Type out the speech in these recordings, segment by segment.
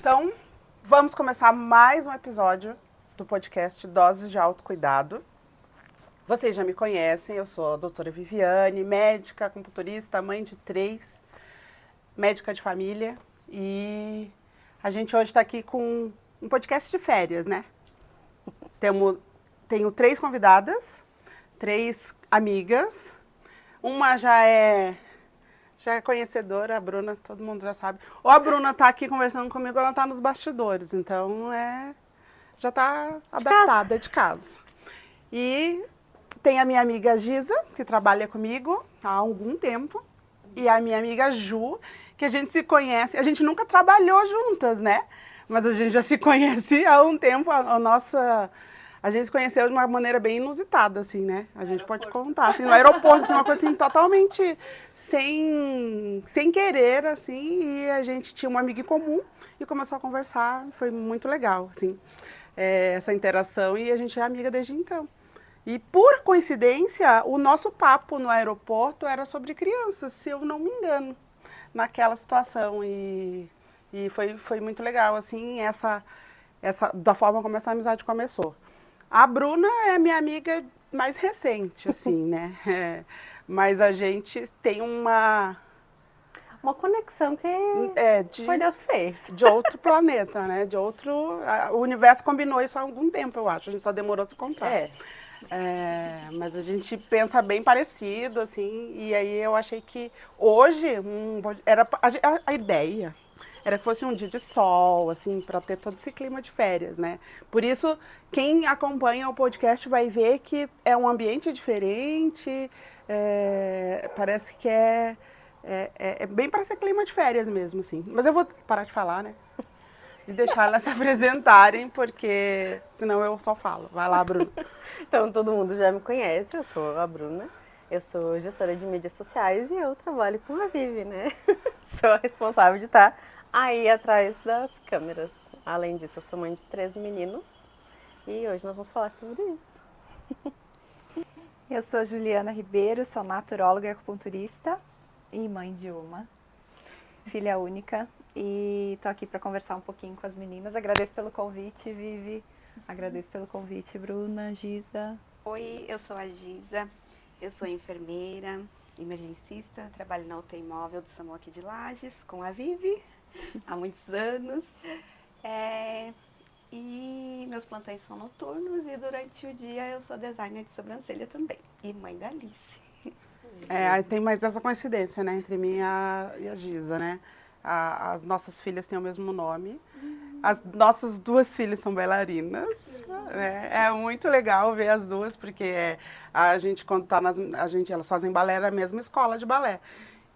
Então, vamos começar mais um episódio do podcast Doses de Autocuidado. Vocês já me conhecem, eu sou a doutora Viviane, médica, acupunturista, mãe de 3, médica de família. E a gente hoje está aqui com um podcast de férias, né? Tenho 3 convidadas, 3 amigas. Uma já é conhecedora, a Bruna, todo mundo já sabe. Ou a Bruna tá aqui conversando comigo, ela tá nos bastidores, então já tá adaptada de casa. E tem a minha amiga Giza, que trabalha comigo há algum tempo, e a minha amiga Ju, que a gente se conhece, a gente nunca trabalhou juntas, né? Mas a gente já se conhece há um tempo, a gente se conheceu de uma maneira bem inusitada, assim, né? A gente pode contar, assim, no aeroporto, assim, uma coisa assim, totalmente sem querer, assim, e a gente tinha uma amiga em comum e começou a conversar, foi muito legal, assim, essa interação, e a gente é amiga desde então. E, por coincidência, o nosso papo no aeroporto era sobre crianças, se eu não me engano, naquela situação, e foi muito legal, assim, da forma como essa amizade começou. A Bruna é minha amiga mais recente, assim, né? Mas a gente tem uma conexão que foi Deus que fez. De outro planeta, né? O universo combinou isso há algum tempo, eu acho. A gente só demorou a se encontrar. Mas a gente pensa bem parecido, assim. E aí eu achei que hoje era a ideia. Era que fosse um dia de sol, assim, para ter todo esse clima de férias, né? Por isso, quem acompanha o podcast vai ver que é um ambiente diferente, parece que é bem para ser clima de férias mesmo, assim. Mas eu vou parar de falar, né? E deixar elas se apresentarem, porque senão eu só falo. Vai lá, Bruna. Então, todo mundo já me conhece, eu sou a Bruna. Eu sou gestora de mídias sociais e eu trabalho com a Vivi, né? Sou a responsável de estar aí atrás das câmeras. Além disso, eu sou mãe de 3 meninos e hoje nós vamos falar sobre isso. Eu sou Juliana Ribeiro, sou naturóloga e acupunturista e mãe de uma filha única. E tô aqui para conversar um pouquinho com as meninas. Agradeço pelo convite, Vivi. Agradeço pelo convite, Bruna, Giza. Oi, eu sou a Giza. Eu sou enfermeira, emergencista, trabalho na UTI móvel do SAMU aqui de Lages, com a Vivi, há muitos anos. E meus plantões são noturnos e durante o dia eu sou designer de sobrancelha também. E mãe da Alice. Tem mais essa coincidência, né, entre mim e a Giza, né? As nossas filhas têm o mesmo nome. As nossas 2 filhas são bailarinas. É muito legal ver as duas, porque a gente, quando tá elas fazem balé na mesma escola de balé.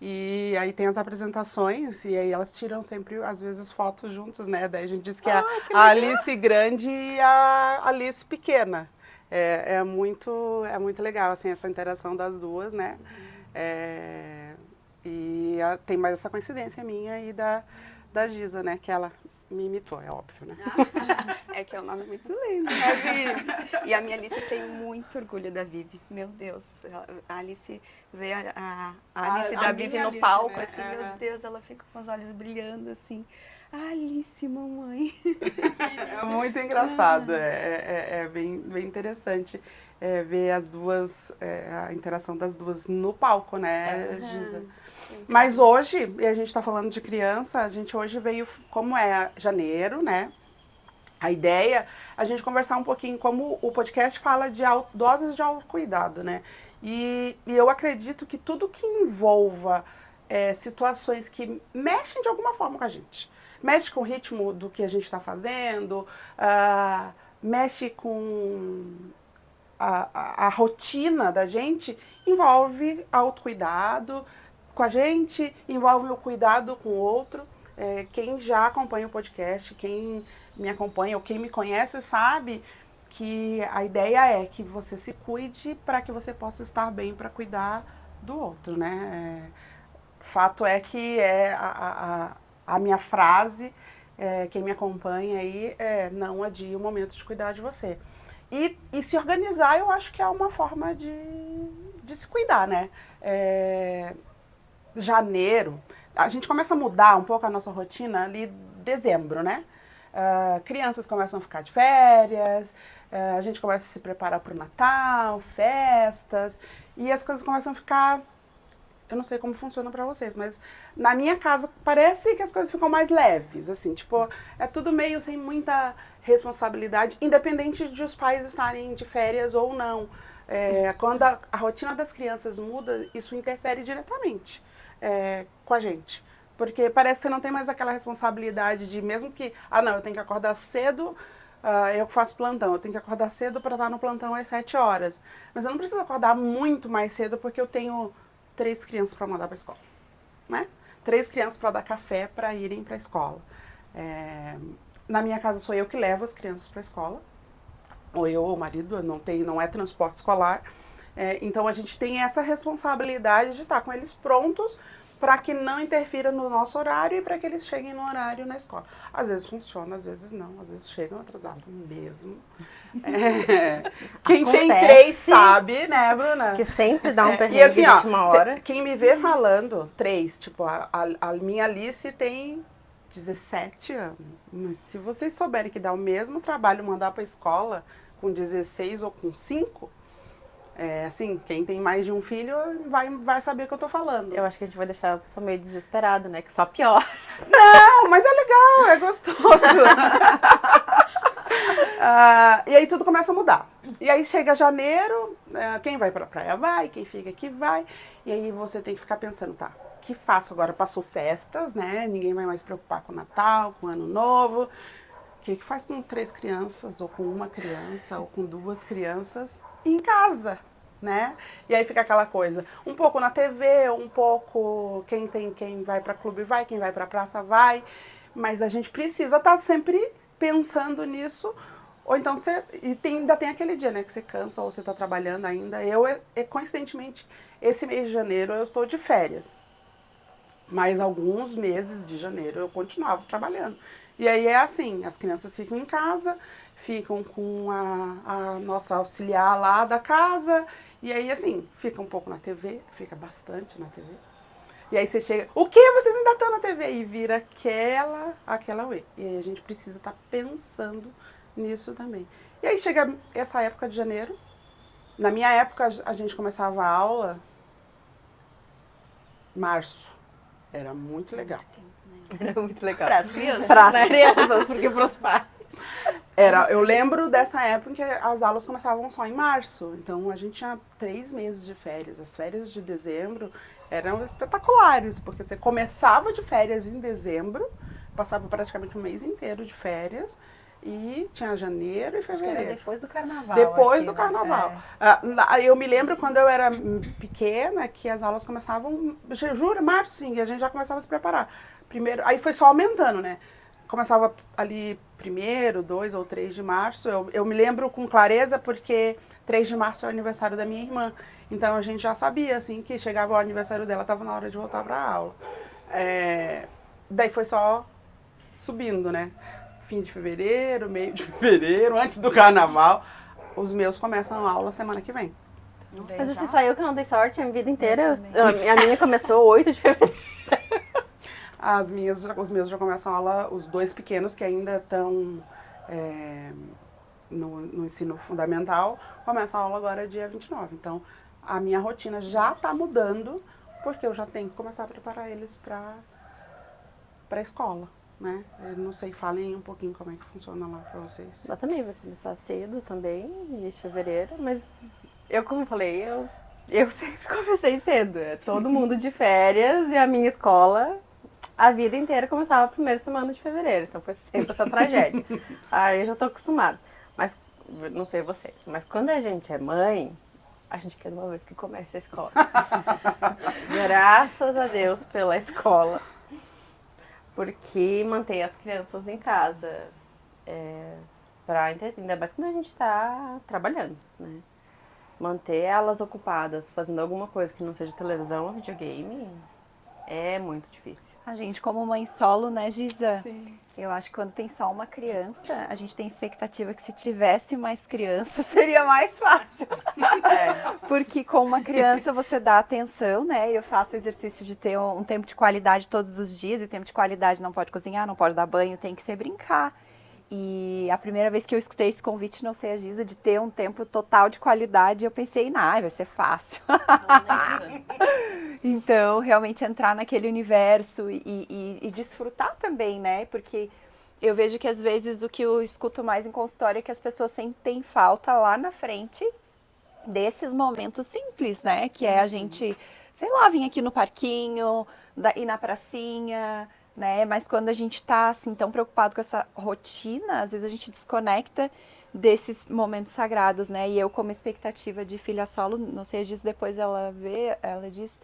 E aí tem as apresentações, e aí elas tiram sempre, às vezes, fotos juntas, né? Daí a gente diz que é a Alice grande e a Alice pequena. É muito legal, assim, essa interação das duas, né? Tem mais essa coincidência minha e da Giza, né? Que ela me imitou, é óbvio, né? É que é um nome muito lindo, né, Vivi? E a minha Alice tem muito orgulho da Vivi. Meu Deus, a Alice vê a Alice da Vivi no palco, né? Assim, meu Deus, ela fica com os olhos brilhando, assim. Alice, mamãe. É muito engraçado, é bem interessante ver as duas, a interação das duas no palco, né, Giza? Mas hoje, e a gente está falando de criança, a gente hoje veio, como é janeiro, né? A ideia, a gente conversar um pouquinho, como o podcast fala de doses de autocuidado, né? E eu acredito que tudo que envolva situações que mexem de alguma forma com a gente, mexe com o ritmo do que a gente está fazendo, mexe com a rotina da gente, envolve autocuidado com a gente, envolve o cuidado com o outro. Quem já acompanha o podcast, quem me acompanha ou quem me conhece sabe que a ideia é que você se cuide para que você possa estar bem para cuidar do outro, né? Fato é que a minha frase, quem me acompanha aí, não adie o momento de cuidar de você. E se organizar, eu acho que é uma forma de se cuidar, né? Janeiro, a gente começa a mudar um pouco a nossa rotina ali em dezembro, né? Crianças começam a ficar de férias, a gente começa a se preparar para o Natal, festas, e as coisas começam a ficar... Eu não sei como funciona pra vocês, mas na minha casa parece que as coisas ficam mais leves, assim, tipo, é tudo meio sem muita responsabilidade, independente de os pais estarem de férias ou não. Quando a rotina das crianças muda, isso interfere diretamente com a gente. Porque parece que você não tem mais aquela responsabilidade de, mesmo que, não, eu tenho que acordar cedo, eu faço plantão, eu tenho que acordar cedo para estar no plantão às 7 horas. Mas eu não preciso acordar muito mais cedo porque eu tenho 3 crianças para mandar para a escola, né? 3 crianças para dar café para irem para a escola. Na minha casa sou eu que levo as crianças para a escola, ou eu ou o marido, não é transporte escolar. Então a gente tem essa responsabilidade de estar com eles prontos para que não interfira no nosso horário e para que eles cheguem no horário na escola. Às vezes funciona, às vezes não, às vezes chegam atrasados mesmo. Quem tem 3 sabe, né, Bruna? Que sempre dá um perrengue e assim, de última hora. Quem me vê falando 3, tipo, a minha Alice tem 17 anos. Mas se vocês souberem que dá o mesmo trabalho mandar para a escola com 16 ou com 5... assim, quem tem mais de um filho vai saber o que eu tô falando. Eu acho que a gente vai deixar o pessoal meio desesperado, né? Que só pior. Não, mas é legal, é gostoso. E aí tudo começa a mudar. E aí chega janeiro, quem vai pra praia vai, quem fica aqui vai. E aí você tem que ficar pensando, tá, o que faço agora? Passou festas, né? Ninguém vai mais se preocupar com o Natal, com o Ano Novo. O que faz com 3 crianças, ou com 1 criança, ou com 2 crianças em casa, né? E aí fica aquela coisa, um pouco na TV, um pouco quem vai para clube vai, quem vai para praça vai, mas a gente precisa estar sempre pensando nisso, ou então ainda tem aquele dia, né, que você cansa ou você está trabalhando ainda. Coincidentemente, esse mês de janeiro eu estou de férias, mas alguns meses de janeiro eu continuava trabalhando. E aí é assim, as crianças ficam em casa, ficam com a nossa auxiliar lá da casa, e aí assim, fica um pouco na TV, fica bastante na TV. E aí você chega, o que? Vocês ainda estão na TV? E vira aquela uê. E aí a gente precisa estar pensando nisso também. E aí chega essa época de janeiro. Na minha época a gente começava a aula março. Era muito legal. Era muito legal. Para as crianças, Para as né? crianças, porque para os pais. Eu lembro dessa época em que as aulas começavam só em março. Então a gente tinha 3 meses de férias. As férias de dezembro eram espetaculares, porque você começava de férias em dezembro, passava praticamente um mês inteiro de férias, e tinha janeiro e Acho que fevereiro. era depois do carnaval. Depois aqui, do né? carnaval. Eu me lembro quando eu era pequena que as aulas começavam, juro, março sim, e a gente já começava a se preparar. Primeiro, aí foi só aumentando, né? Começava ali 1º, 2 ou 3 de março. Eu me lembro com clareza porque 3 de março é o aniversário da minha irmã. Então a gente já sabia, assim, que chegava o aniversário dela, estava na hora de voltar para a aula. Daí foi só subindo, né? Fim de fevereiro, meio de fevereiro, antes do carnaval. Os meus começam a aula semana que vem. Mas assim, só eu que não dei sorte a minha vida inteira. A minha começou 8 de fevereiro. Os meus já começam a aula, os 2 pequenos que ainda estão no ensino fundamental, começam a aula agora dia 29. Então, a minha rotina já está mudando, porque eu já tenho que começar a preparar eles para a escola, né? Eu não sei, falem um pouquinho como é que funciona lá para vocês. Lá também vai começar cedo também, início de fevereiro, mas eu, como eu falei, eu sempre comecei cedo. Todo mundo de férias e a minha escola... A vida inteira começava a primeira semana de fevereiro, então foi sempre essa tragédia. Aí eu já tô acostumada. Mas, não sei vocês, mas quando a gente é mãe, a gente quer de uma vez que comece a escola. Graças a Deus pela escola. Porque mantém as crianças em casa. Pra entreter, ainda mais quando a gente tá trabalhando, né? Manter elas ocupadas, fazendo alguma coisa que não seja televisão ou videogame... É muito difícil. A gente, como mãe solo, né, Giza? Sim. Eu acho que quando tem só uma criança, a gente tem expectativa que se tivesse mais crianças, seria mais fácil. Porque com uma criança você dá atenção, né? Eu faço o exercício de ter um tempo de qualidade todos os dias, e o tempo de qualidade não pode cozinhar, não pode dar banho, tem que ser brincar. E a primeira vez que eu escutei esse convite, não sei a Giza, de ter um tempo total de qualidade, eu pensei, vai ser fácil. Então, realmente entrar naquele universo e desfrutar também, né? Porque eu vejo que às vezes o que eu escuto mais em consultório é que as pessoas sentem falta lá na frente desses momentos simples, né? Que é a gente, sei lá, vir aqui no parquinho, ir na pracinha, né? Mas quando a gente tá, assim, tão preocupado com essa rotina, às vezes a gente desconecta desses momentos sagrados, né? E eu, como expectativa de filha solo, não sei, diz depois ela diz,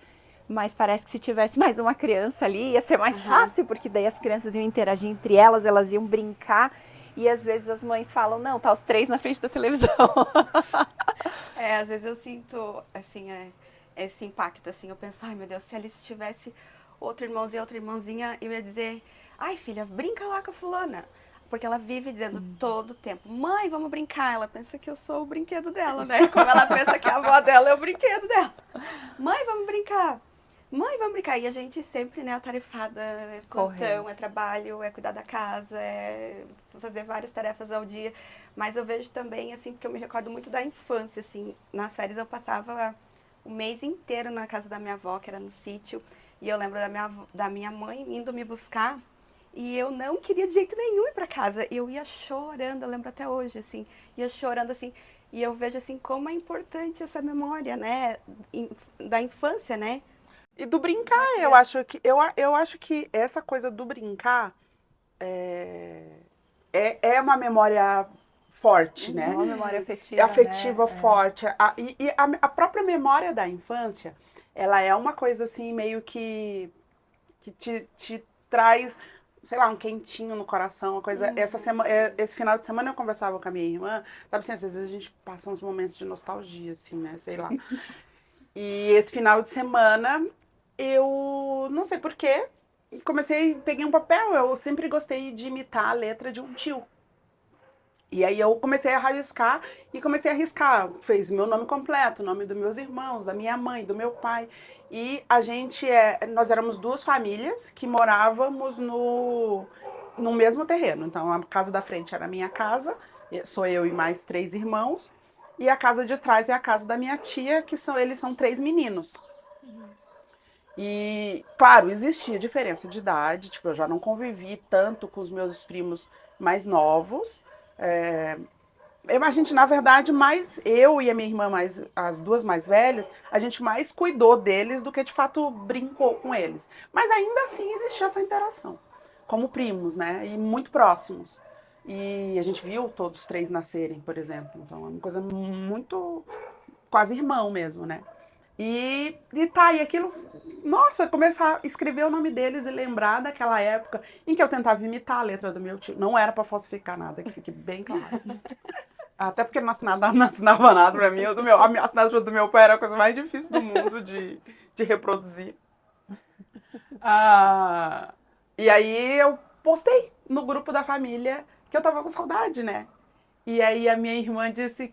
mas parece que se tivesse mais uma criança ali, ia ser mais fácil, porque daí as crianças iam interagir entre elas iam brincar, e às vezes as mães falam, não, tá os 3 na frente da televisão. Às vezes eu sinto, assim, esse impacto, assim, eu penso, ai meu Deus, se Alice tivesse outro irmãozinho, outra irmãzinha, eu ia dizer, ai filha, brinca lá com a fulana. Porque ela vive dizendo todo o tempo, mãe, vamos brincar. Ela pensa que eu sou o brinquedo dela, né? Como ela pensa que a avó dela é o brinquedo dela. Mãe, vamos brincar. Mãe, vamos brincar. E a gente sempre, né, atarefada, é plantão, é trabalho, é cuidar da casa, é fazer várias tarefas ao dia. Mas eu vejo também, assim, porque eu me recordo muito da infância, assim. Nas férias eu passava o mês inteiro na casa da minha avó, que era no sítio. E eu lembro da minha mãe indo me buscar. E eu não queria de jeito nenhum ir para casa. Eu ia chorando, eu lembro até hoje, assim. Ia chorando, assim. E eu vejo, assim, como é importante essa memória, né? Da infância, né? E do brincar, eu acho que essa coisa do brincar é uma memória forte, né? Uma memória afetiva, Afetiva né? forte. A própria memória da infância, ela é uma coisa assim, meio que te traz, sei lá, um quentinho no coração, uma coisa. Esse final de semana eu conversava com a minha irmã, sabe assim, às vezes a gente passa uns momentos de nostalgia, assim, né? Sei lá. E esse final de semana eu não sei por quê, peguei um papel, eu sempre gostei de imitar a letra de um tio. E aí eu comecei a rabiscar e comecei a riscar. Fez meu nome completo, o nome dos meus irmãos, da minha mãe, do meu pai. E nós éramos 2 famílias que morávamos no mesmo terreno. Então a casa da frente era a minha casa, sou eu e mais 3 irmãos. E a casa de trás é a casa da minha tia, eles são 3 meninos. E, claro, existia diferença de idade, tipo, eu já não convivi tanto com os meus primos mais novos. A gente, na verdade, eu e a minha irmã, as 2 mais velhas, a gente mais cuidou deles do que, de fato, brincou com eles. Mas ainda assim existia essa interação, como primos, né? E muito próximos. E a gente viu todos os 3 nascerem, por exemplo. Então, é uma coisa muito quase irmão mesmo, né? E aquilo, nossa, começar a escrever o nome deles e lembrar daquela época em que eu tentava imitar a letra do meu tio. Não era pra falsificar nada, que fique bem claro. Até porque não assinava nada pra mim. A assinatura do meu pai era a coisa mais difícil do mundo de reproduzir. E aí eu postei no grupo da família que eu tava com saudade, né? E aí a minha irmã disse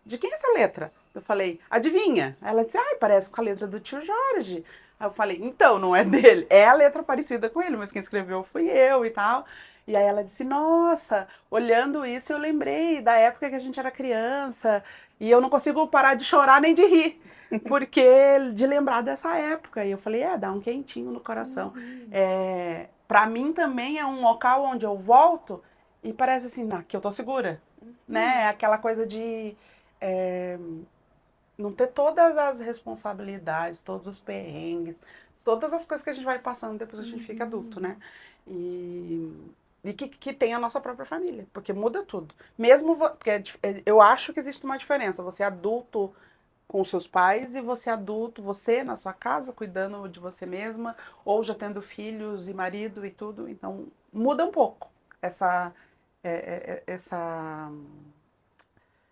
de quem é essa letra? Eu falei, adivinha? Ela disse, parece com a letra do tio Jorge. Aí eu falei, então, não é dele. É a letra parecida com ele, mas quem escreveu fui eu e tal. E aí ela disse, nossa, olhando isso eu lembrei da época que a gente era criança e eu não consigo parar de chorar nem de rir, porque de lembrar dessa época. E eu falei, dá um quentinho no coração. Pra mim também é um local onde eu volto e parece assim, que eu tô segura, né? Aquela coisa de não ter todas as responsabilidades, todos os perrengues, todas as coisas que a gente vai passando depois a gente fica adulto, né? E que tem a nossa própria família, porque muda tudo. Porque eu acho que existe uma diferença, você é adulto com seus pais e você na sua casa, cuidando de você mesma, ou já tendo filhos e marido e tudo, então muda um pouco essa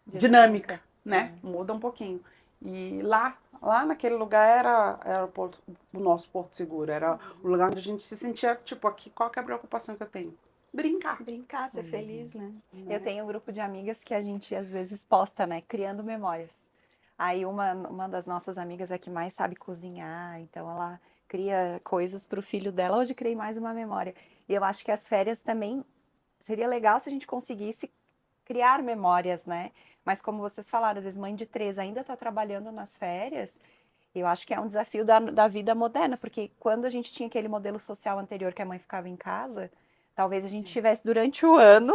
dinâmica, né? Muda um pouquinho. E lá, Lá naquele lugar era o nosso porto seguro, era o lugar onde a gente se sentia, tipo, aqui, qual que é a preocupação que eu tenho? Brincar. Brincar, ser feliz, né? Eu tenho um grupo de amigas que a gente às vezes posta, né? Criando memórias. Aí uma das nossas amigas é que mais sabe cozinhar, então ela cria coisas para o filho dela. Hoje criei mais uma memória. E eu acho que as férias também seria legal se a gente conseguisse criar memórias, né? Mas como vocês falaram, às vezes mãe de 3 ainda está trabalhando nas férias. Eu acho que é um desafio da vida moderna, porque quando a gente tinha aquele modelo social anterior que a mãe ficava em casa, talvez a gente tivesse durante o ano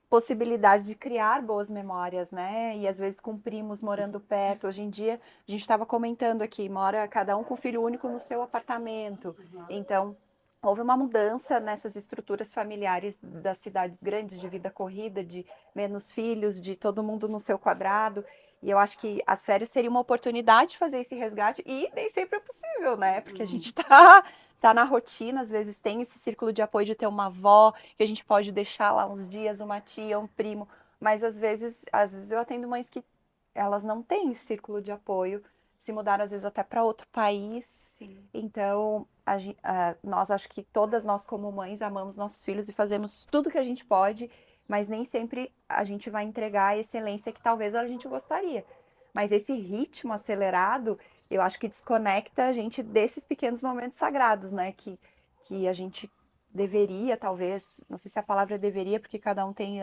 possibilidade de criar boas memórias, né? E às vezes com primos morando perto. Hoje em dia, a gente estava comentando aqui, mora cada um com filho único no seu apartamento. Então, houve uma mudança nessas estruturas familiares das cidades grandes, de vida corrida, de menos filhos, de todo mundo no seu quadrado. E eu acho que as férias seriam uma oportunidade de fazer esse resgate e nem sempre é possível, né? Porque a gente tá na rotina, às vezes tem esse círculo de apoio de ter uma avó, que a gente pode deixar lá uns dias, uma tia, um primo, mas às vezes eu atendo mães que elas não têm esse círculo de apoio, se mudaram às vezes até para outro país. Sim. Então, nós acho que todas nós como mães amamos nossos filhos e fazemos tudo que a gente pode, mas nem sempre a gente vai entregar a excelência que talvez a gente gostaria. Mas esse ritmo acelerado, eu acho que desconecta a gente desses pequenos momentos sagrados, né? Que a gente deveria, talvez, não sei se a palavra deveria, porque cada um tem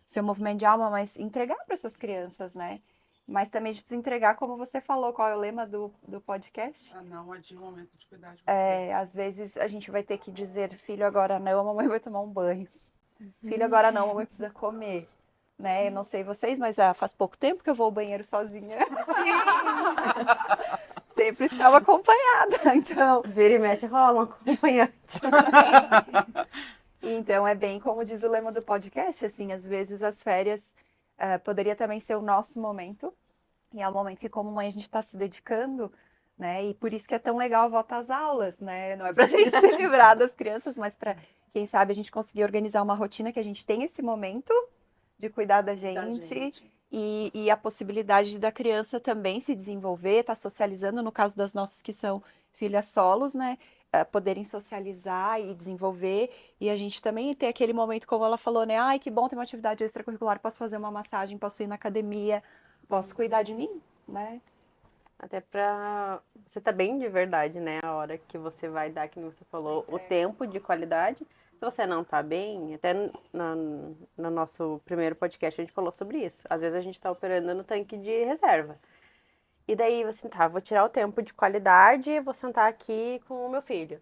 seu movimento de alma, mas entregar para essas crianças, né? Mas também a gente precisa entregar, como você falou, qual é o lema do podcast? Não, é de momento de cuidar de você. Às vezes a gente vai ter que dizer, filho, agora não, a mamãe vai tomar um banho. Filho, agora não, a mamãe precisa comer. Né? Eu não sei vocês, mas faz pouco tempo que eu vou ao banheiro sozinha. Sempre estava acompanhada, então. Vira e mexe rola um acompanhante. Então é bem como diz o lema do podcast, assim, às vezes as férias poderia também ser o nosso momento, e é o momento que como mãe a gente está se dedicando, né? E por isso que é tão legal voltar às aulas, né? Não é pra gente se livrar das crianças, mas para, quem sabe, a gente conseguir organizar uma rotina que a gente tem esse momento de cuidar da gente. E a possibilidade da criança também se desenvolver, estar socializando, no caso das nossas que são filhas solos, né? Poderem socializar e desenvolver, e a gente também ter aquele momento, como ela falou, né? Ai, que bom ter uma atividade extracurricular, posso fazer uma massagem, posso ir na academia, posso cuidar de mim, né? Até pra você tá bem de verdade, né? A hora que você vai dar, que você falou, o tempo de qualidade. Se você não tá bem, até no nosso primeiro podcast a gente falou sobre isso. Às vezes a gente tá operando no tanque de reserva. E daí você vou tirar o tempo de qualidade e vou sentar aqui com o meu filho.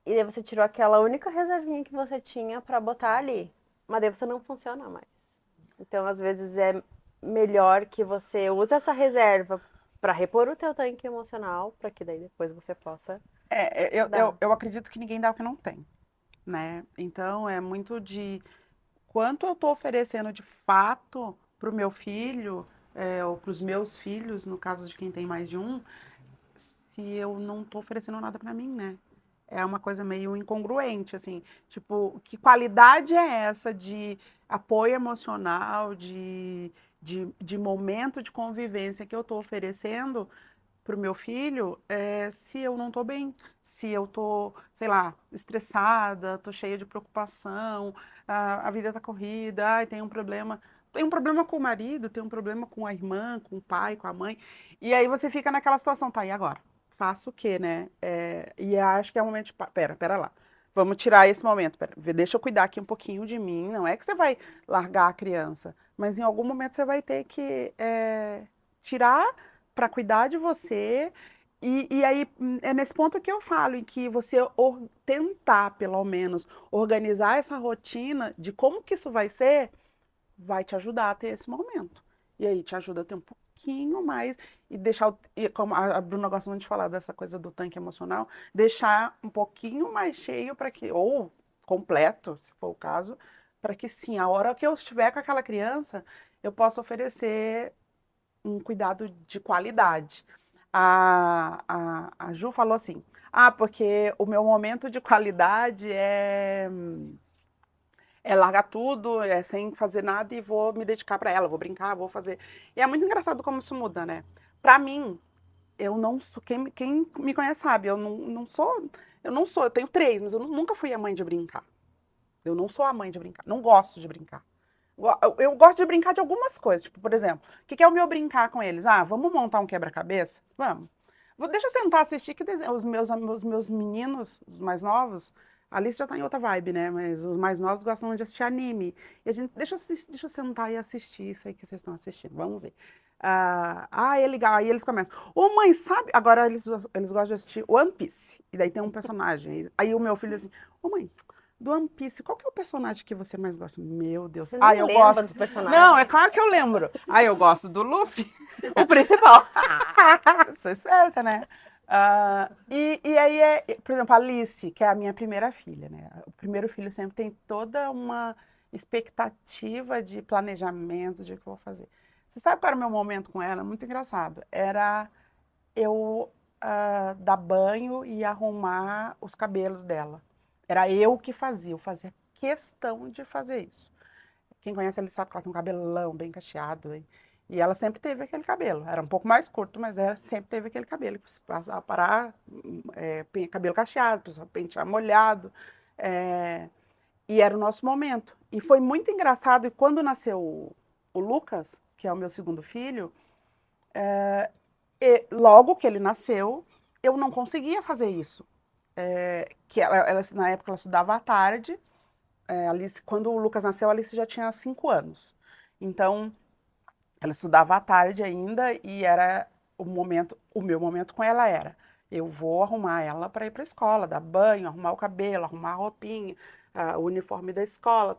E daí você tirou aquela única reservinha que você tinha pra botar ali. Mas daí você não funciona mais. Então, às vezes é melhor que você use essa reserva para repor o teu tanque emocional, para que daí depois você possa Eu acredito que ninguém dá o que não tem, né? Então, é muito de quanto eu tô oferecendo de fato pro meu filho, ou pros meus filhos, no caso de quem tem mais de um, se eu não tô oferecendo nada para mim, né? É uma coisa meio incongruente, assim. Tipo, que qualidade é essa de apoio emocional, de momento de convivência que eu estou oferecendo para o meu filho, se eu não estou bem, se eu estou, sei lá, estressada, estou cheia de preocupação, a vida está corrida, ai, tem um problema. Tem um problema com o marido, tem um problema com a irmã, com o pai, com a mãe. E aí você fica naquela situação, tá, e agora? Faço o quê, né? E acho que é o momento de, pera lá. Vamos tirar esse momento, deixa eu cuidar aqui um pouquinho de mim. Não é que você vai largar a criança, mas em algum momento você vai ter que tirar para cuidar de você. E aí é nesse ponto que eu falo, em que você tentar, pelo menos, organizar essa rotina de como que isso vai ser, vai te ajudar a ter esse momento. E aí te ajuda a ter um pouquinho mais e deixar, como a Bruna gosta muito de falar dessa coisa do tanque emocional, deixar um pouquinho mais cheio para que, ou completo, se for o caso, para que sim, a hora que eu estiver com aquela criança, eu possa oferecer um cuidado de qualidade. A Ju falou assim, porque o meu momento de qualidade é largar tudo, sem fazer nada e vou me dedicar para ela, vou brincar, vou fazer. E é muito engraçado como isso muda, né? Para mim, eu não sou, quem me conhece sabe, eu tenho 3, mas eu nunca fui a mãe de brincar. Eu não sou a mãe de brincar, não gosto de brincar. Eu gosto de brincar de algumas coisas, tipo, por exemplo, o que é o meu brincar com eles? Ah, vamos montar um quebra-cabeça? Vamos. Deixa eu sentar assistir que desenho. Os meus meninos, os mais novos, a Alice já tá em outra vibe, né? Mas os mais novos gostam de assistir anime. E a gente, deixa eu sentar e assistir isso aí que vocês estão assistindo, vamos ver. É legal. Aí eles começam. Ô, mãe, sabe? Agora eles gostam de assistir One Piece. E daí tem um personagem. Aí o meu filho assim, ô, mãe, do One Piece, qual que é o personagem que você mais gosta? Meu Deus. Você não eu lembra gosto dos personagens? Não, é claro que eu lembro. Eu gosto do Luffy. O principal. Sou esperta, né? E aí, por exemplo, a Alice, que é a minha primeira filha, né? O primeiro filho sempre tem toda uma expectativa de planejamento de o que eu vou fazer. Você sabe qual era o meu momento com ela? Muito engraçado. Era eu dar banho e arrumar os cabelos dela. Era eu que fazia, eu fazia questão de fazer isso. Quem conhece, ele sabe que ela tem um cabelão bem cacheado. E ela sempre teve aquele cabelo. Era um pouco mais curto, mas ela sempre teve aquele cabelo. Precisava parar, cabelo cacheado, precisava pentear molhado. E era o nosso momento. E foi muito engraçado. E quando nasceu o Lucas, que é o meu segundo filho, logo que ele nasceu, eu não conseguia fazer isso. Que na época ela estudava à tarde. Alice, quando o Lucas nasceu, a Alice já tinha 5 anos. Então, ela estudava à tarde ainda e era o meu momento com ela era, eu vou arrumar ela para ir para a escola, dar banho, arrumar o cabelo, arrumar a roupinha, o uniforme da escola,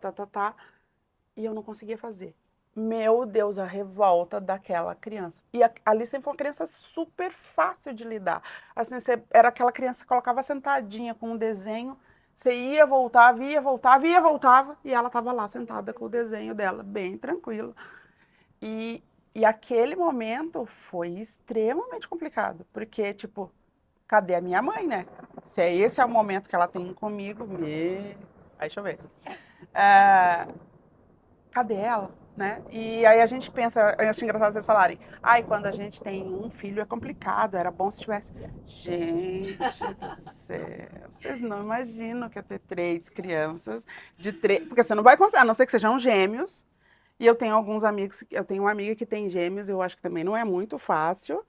e eu não conseguia fazer. Meu Deus, a revolta daquela criança. E a Alice sempre foi uma criança super fácil de lidar. Assim, era aquela criança que colocava sentadinha com um desenho, você ia, voltava, e ela estava lá sentada com o desenho dela, bem tranquila. E aquele momento foi extremamente complicado, porque, tipo, cadê a minha mãe, né? Se esse é o momento que ela tem comigo, aí deixa eu ver. Cadê ela, né? E aí a gente pensa, eu acho engraçado vocês falarem, quando a gente tem um filho é complicado, era bom se tivesse. Gente do céu, vocês não imaginam que é ter 3 crianças de 3, porque você não vai conseguir, a não ser que sejam gêmeos. E eu tenho alguns amigos, eu tenho uma amiga que tem gêmeos, eu acho que também não é muito fácil.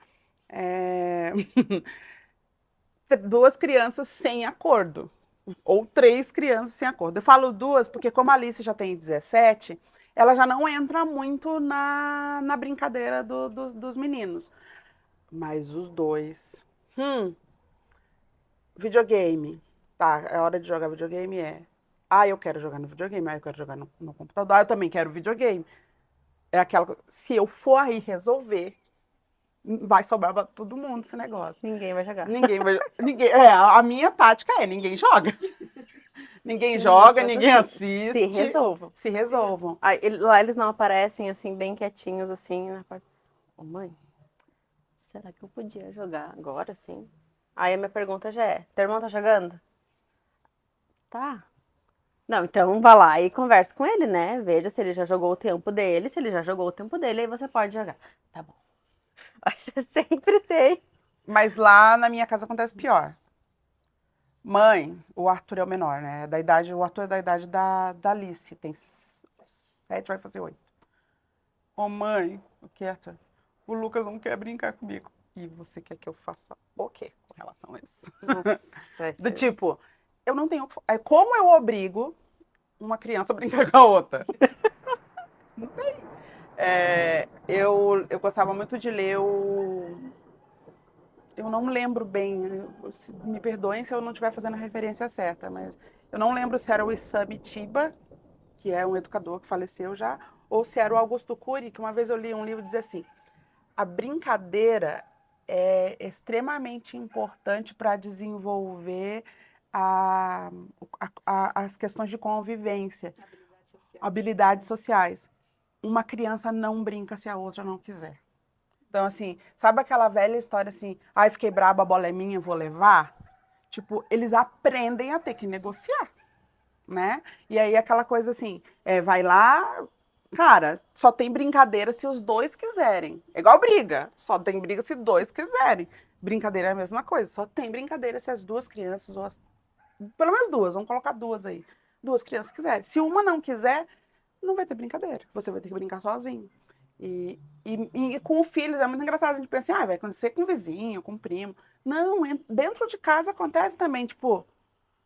2 crianças sem acordo, ou 3 crianças sem acordo. Eu falo 2 porque como a Alice já tem 17, ela já não entra muito na brincadeira dos meninos. Mas os 2... videogame. Tá, é hora de jogar videogame, eu quero jogar no videogame, eu quero jogar no computador, eu também quero videogame. É aquela. Se eu for aí resolver, vai sobrar pra todo mundo esse negócio. Ninguém vai jogar. A minha tática é ninguém joga. Ninguém joga, ninguém assiste. Se resolvam. Se resolvam. Lá eles não aparecem assim, bem quietinhos, assim, na parte. Ô, mãe, será que eu podia jogar agora, sim? Aí a minha pergunta já é: teu irmão tá jogando? Tá. Não, então vá lá e converse com ele, né? Veja se ele já jogou o tempo dele. Se ele já jogou o tempo dele, aí você pode jogar. Tá bom. Aí você sempre tem. Mas lá na minha casa acontece pior. Mãe, o Arthur é o menor, né? O Arthur é da idade da Alice. Tem 7, vai fazer 8. Ô, mãe, o que, Arthur? O Lucas não quer brincar comigo. E você quer que eu faça o quê com relação a isso? Nossa, Do tipo, eu não tenho... Como eu obrigo uma criança a brincar com a outra? Não tem. Eu gostava muito de ler eu não lembro bem, me perdoem se eu não estiver fazendo a referência certa, mas eu não lembro se era o Isami Tiba, que é um educador que faleceu já, ou se era o Augusto Cury, que uma vez eu li um livro e dizia assim, a brincadeira é extremamente importante para desenvolver as questões de convivência, habilidades sociais. Uma criança não brinca se a outra não quiser. Então, assim, sabe aquela velha história assim, fiquei braba, a bola é minha, vou levar? Tipo, eles aprendem a ter que negociar, né? E aí aquela coisa assim, vai lá, Cara, só tem brincadeira se os dois quiserem. É igual briga. Só tem briga se dois quiserem. Brincadeira é a mesma coisa. Só tem brincadeira se as duas crianças, pelo menos duas, vamos colocar duas aí. Duas crianças quiserem. Se uma não quiser, não vai ter brincadeira. Você vai ter que brincar sozinho. E com filhos é muito engraçado. A gente pensa assim, vai acontecer com o vizinho, com o primo. Não, dentro de casa acontece também, tipo,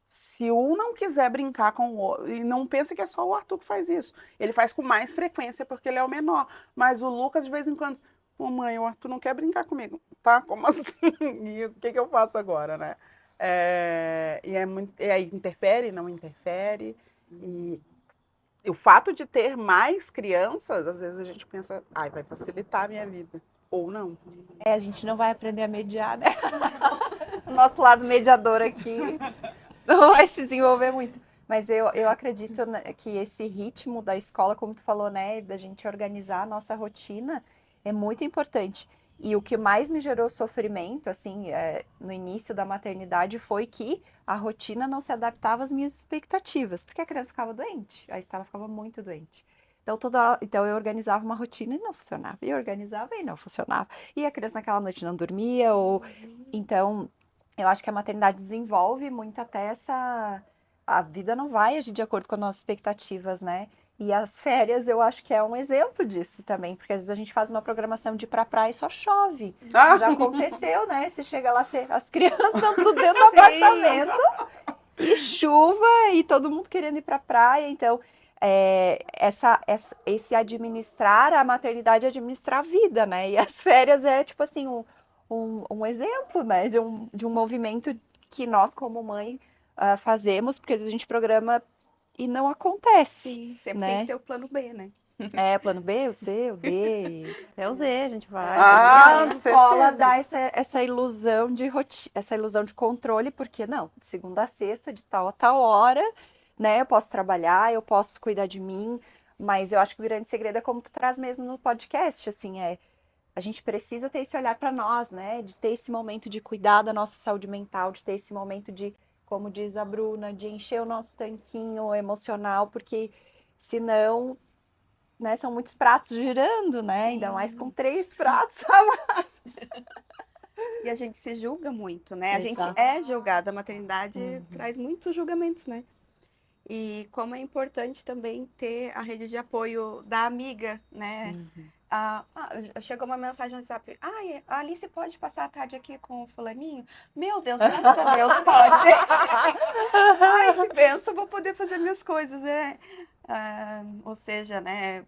se um não quiser brincar com o outro, e não pensa que é só o Arthur que faz isso. Ele faz com mais frequência porque ele é o menor. Mas o Lucas, de vez em quando, mãe, o Arthur não quer brincar comigo. Tá? Como assim? E o que eu faço agora, né? E aí interfere, não interfere. E o fato de ter mais crianças, às vezes a gente pensa, vai facilitar a minha vida. Ou não. A gente não vai aprender a mediar, né? O nosso lado mediador aqui não vai se desenvolver muito. Mas eu acredito que esse ritmo da escola, como tu falou, né, da gente organizar a nossa rotina, é muito importante. E o que mais me gerou sofrimento, assim, no início da maternidade, foi que a rotina não se adaptava às minhas expectativas, porque a criança ficava doente, a Estela ficava muito doente. Então eu organizava uma rotina e não funcionava, e organizava e não funcionava. E a criança naquela noite não dormia, Então, eu acho que a maternidade desenvolve muito até a vida não vai agir de acordo com as nossas expectativas, né? E as férias eu acho que é um exemplo disso também, porque às vezes a gente faz uma programação de ir pra praia e só chove. Já aconteceu, né? Você chega lá, as crianças estão tudo dentro do apartamento, e chuva, e todo mundo querendo ir pra praia. Então, esse administrar a maternidade é administrar a vida, né? E as férias é tipo assim, um exemplo, né? De um movimento que nós, como mãe, fazemos, porque às vezes a gente programa e não acontece. Sim, sempre né? tem que ter o plano B, né? Plano B, o C, o D. É o Z, a gente vai. A escola dá essa ilusão de rotina, essa ilusão de controle, porque não, de segunda a sexta, de tal a tal hora, né? Eu posso trabalhar, eu posso cuidar de mim, mas eu acho que o grande segredo é como tu traz mesmo no podcast, assim, a gente precisa ter esse olhar para nós, né? De ter esse momento de cuidar da nossa saúde mental, de ter esse momento de, como diz a Bruna, de encher o nosso tanquinho emocional, porque senão, né, são muitos pratos girando, né? Sim. Ainda mais com 3 pratos a mais. E a gente se julga muito, né? Exato. A gente é julgada, a maternidade traz muitos julgamentos, né? E como é importante também ter a rede de apoio da amiga, né? Chegou uma mensagem no WhatsApp, a Alice pode passar a tarde aqui com o fulaninho? Meu Deus, graças a Deus, pode. Ai, que benção, vou poder fazer minhas coisas, ou seja, né,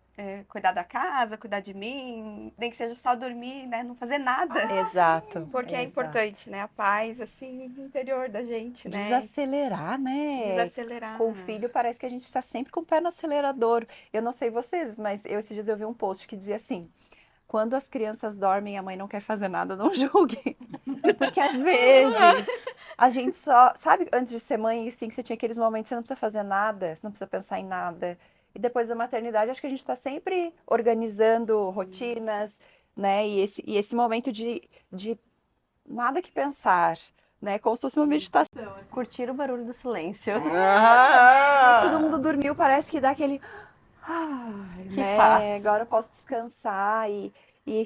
cuidar da casa, cuidar de mim, nem que seja só dormir, né, não fazer nada. Exato. Porque é importante, né, a paz, assim, interior da gente, né. Desacelerar, né? Desacelerar. Com o filho parece que a gente está sempre com o pé no acelerador. Eu não sei vocês, mas esses dias eu vi um post que dizia assim, quando as crianças dormem e a mãe não quer fazer nada, não julguem. Porque às vezes a gente só... Sabe, antes de ser mãe, assim, que você tinha aqueles momentos que você não precisa fazer nada, você não precisa pensar em nada. E depois da maternidade, acho que a gente está sempre organizando rotinas, né? E esse momento de nada que pensar, né? Como se fosse uma meditação. Assim. Curtir o barulho do silêncio. Todo mundo dormiu, parece que dá aquele... que paz. Agora eu posso descansar e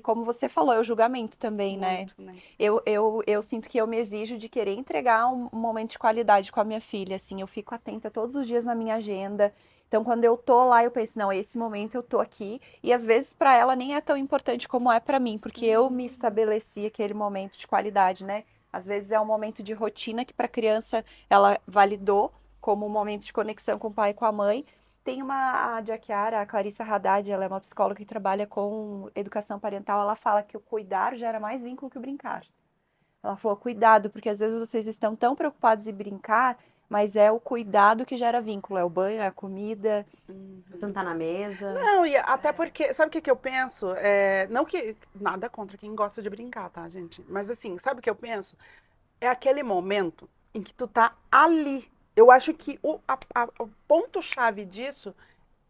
como você falou, é o julgamento também, Muito, né? Eu sinto que eu me exijo de querer entregar um momento de qualidade com a minha filha, assim, eu fico atenta todos os dias na minha agenda. Então, quando eu tô lá, eu penso, não, esse momento eu tô aqui. E às vezes para ela nem é tão importante como é para mim, porque eu me estabeleci aquele momento de qualidade, né? Às vezes é um momento de rotina que para a criança ela validou como um momento de conexão com o pai e com a mãe. Tem a Jaquiara, a Clarissa Haddad, ela é uma psicóloga que trabalha com educação parental, ela fala que o cuidar gera mais vínculo que o brincar. Ela falou, cuidado, porque às vezes vocês estão tão preocupados em brincar, mas é o cuidado que gera vínculo, é o banho, é a comida. Você não tá na mesa. Não, e até porque, sabe o que eu penso? Não que, nada contra quem gosta de brincar, tá, gente? Mas assim, sabe o que eu penso? É aquele momento em que tu tá ali. Eu acho que o ponto-chave disso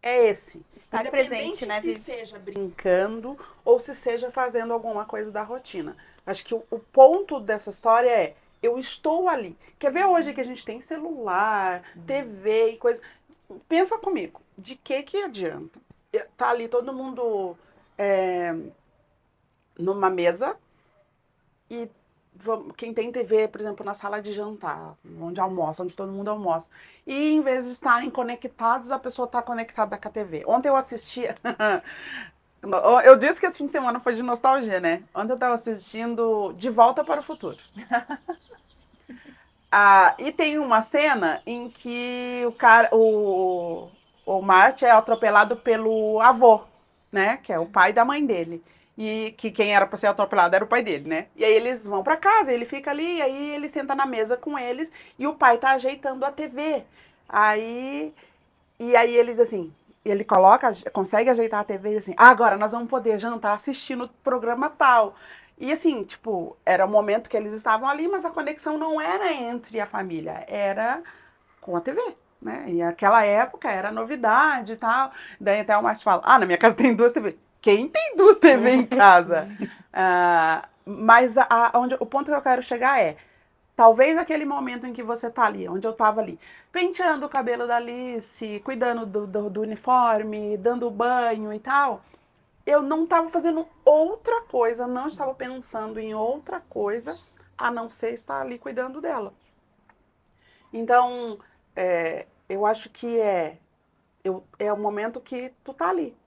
é esse. Estar presente, né, se seja brincando ou se seja fazendo alguma coisa da rotina. Acho que o ponto dessa história é, eu estou ali. Quer ver hoje que a gente tem celular, TV e coisa... Pensa comigo, de que adianta? tá ali todo mundo numa mesa e quem tem TV, por exemplo, na sala de jantar, onde almoça, onde todo mundo almoça. E em vez de estarem conectados, a pessoa está conectada com a TV. Ontem eu assistia... Eu disse que esse fim de semana foi de nostalgia, né? Ontem eu estava assistindo De Volta para o Futuro. E tem uma cena em que o Marty é atropelado pelo avô, né? Que é o pai da mãe dele. E que quem era para ser atropelado era o pai dele, né? E aí eles vão para casa, ele fica ali, e aí ele senta na mesa com eles e o pai tá ajeitando a TV. E aí eles assim, ele consegue ajeitar a TV e assim, agora nós vamos poder jantar assistindo o programa tal. E assim, tipo, era o momento que eles estavam ali, mas a conexão não era entre a família, era com a TV, né? E naquela época era novidade e tal. Daí até o Martin fala, na minha casa tem 2 TV. Quem tem 2 TV em casa? Mas o ponto que eu quero chegar é, talvez aquele momento em que você tá ali, onde eu tava ali, penteando o cabelo da Alice, cuidando do uniforme, dando banho e tal, eu não estava fazendo outra coisa, não estava pensando em outra coisa, a não ser estar ali cuidando dela. Então, eu acho que é o momento que tu tá ali.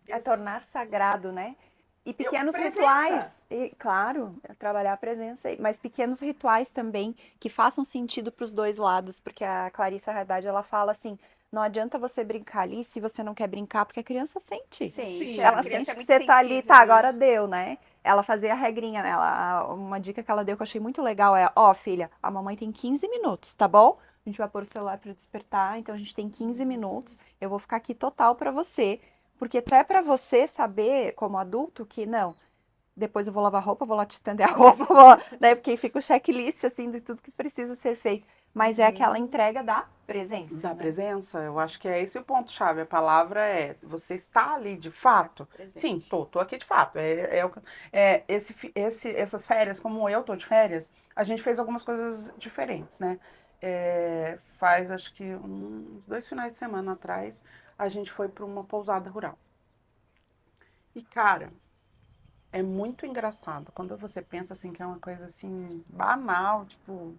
É tornar sagrado, né? E pequenos presença. rituais, claro, trabalhar a presença, mas pequenos rituais também que façam sentido para os dois lados, porque a Clarissa Haddad, ela fala assim, não adianta você brincar ali se você não quer brincar, porque a criança sente. Sim, Ela a criança sente é que muito você tá ali, sensível, tá, né? agora deu, né? Ela fazia a regrinha, né? Uma dica que ela deu que eu achei muito legal é, filha, a mamãe tem 15 minutos, tá bom? A gente vai pôr o celular para despertar, então a gente tem 15 minutos, eu vou ficar aqui total para você, porque até para você saber, como adulto, que não, depois eu vou lavar roupa, vou lá te estender a roupa, né? Porque fica o checklist, assim, de tudo que precisa ser feito. Mas é aquela entrega da presença. Da né? presença, eu acho que é esse o ponto-chave. A palavra é, você está ali de fato? Presente. Sim, tô aqui de fato. Essas férias, como eu tô de férias, a gente fez algumas coisas diferentes, né? Faz, acho que uns 2 finais de semana atrás, a gente foi para uma pousada rural. E, cara, é muito engraçado quando você pensa assim que é uma coisa assim banal, tipo,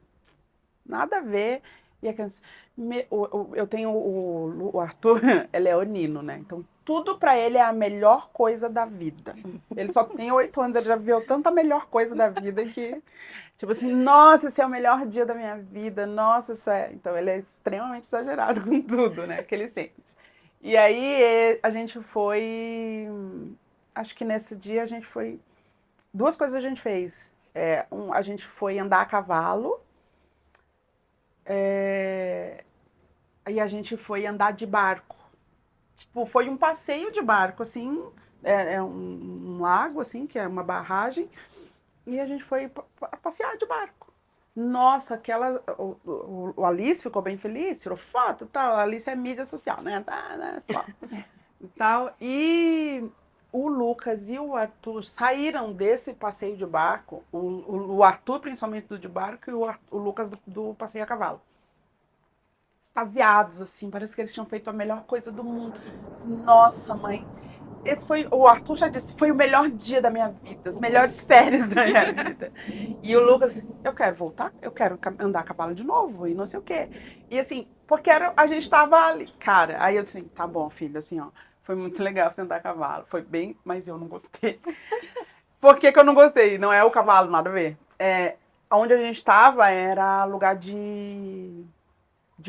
nada a ver. E a criança, eu tenho o Arthur, ele é leonino, né? Então tudo pra ele é a melhor coisa da vida. Ele só tem 8 anos, ele já viveu tanta melhor coisa da vida que, tipo assim, nossa, esse é o melhor dia da minha vida, nossa, isso é. Então ele é extremamente exagerado com tudo, né? Que ele sente. E aí a gente foi. Acho que nesse dia a gente foi. 2 coisas a gente fez. A gente foi andar a cavalo. E a gente foi andar de barco. Tipo, foi um passeio de barco, assim. Um lago, assim, que é uma barragem. E a gente foi passear de barco. Nossa, o Alice ficou bem feliz, tirou foto e tal. A Alice é mídia social, né? Foto e tal. E o Lucas e o Arthur saíram desse passeio de barco. O Arthur, principalmente do de barco, e o Lucas do passeio a cavalo. Extasiados, assim, parece que eles tinham feito a melhor coisa do mundo. Nossa, mãe, o Arthur já disse, foi o melhor dia da minha vida, as melhores férias da minha vida. E o Lucas, eu quero voltar, eu quero andar a cavalo de novo, e não sei o quê. E assim, porque a gente tava ali, cara, aí eu disse, tá bom, filho, assim, ó, foi muito legal você andar a cavalo, foi bem, mas eu não gostei. Por que eu não gostei? Não é o cavalo, nada a ver. Onde a gente tava era lugar de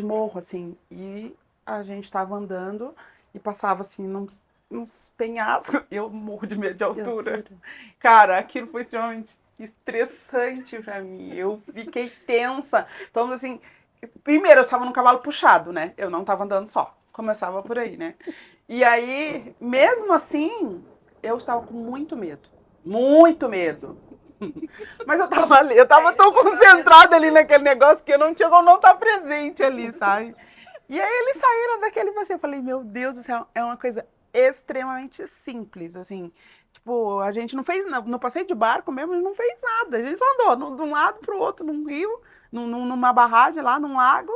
morro, assim, e a gente tava andando e passava, assim, uns penhascos, eu morro de medo de altura. Cara, aquilo foi extremamente estressante pra mim, eu fiquei tensa. Então, assim, primeiro eu estava num cavalo puxado, né, eu não tava andando só, começava por aí, né. E aí, mesmo assim, eu estava com muito medo. Mas eu tava ali, eu tava tão concentrada ali naquele negócio que eu não tinha como não estar presente ali, sabe? E aí eles saíram daquele passeio. Eu falei, meu Deus do céu, é uma coisa extremamente simples, assim. Tipo, a gente não fez, no passeio de barco mesmo, a gente não fez nada. A gente só andou de um lado pro outro, num rio, numa barragem lá, num lago.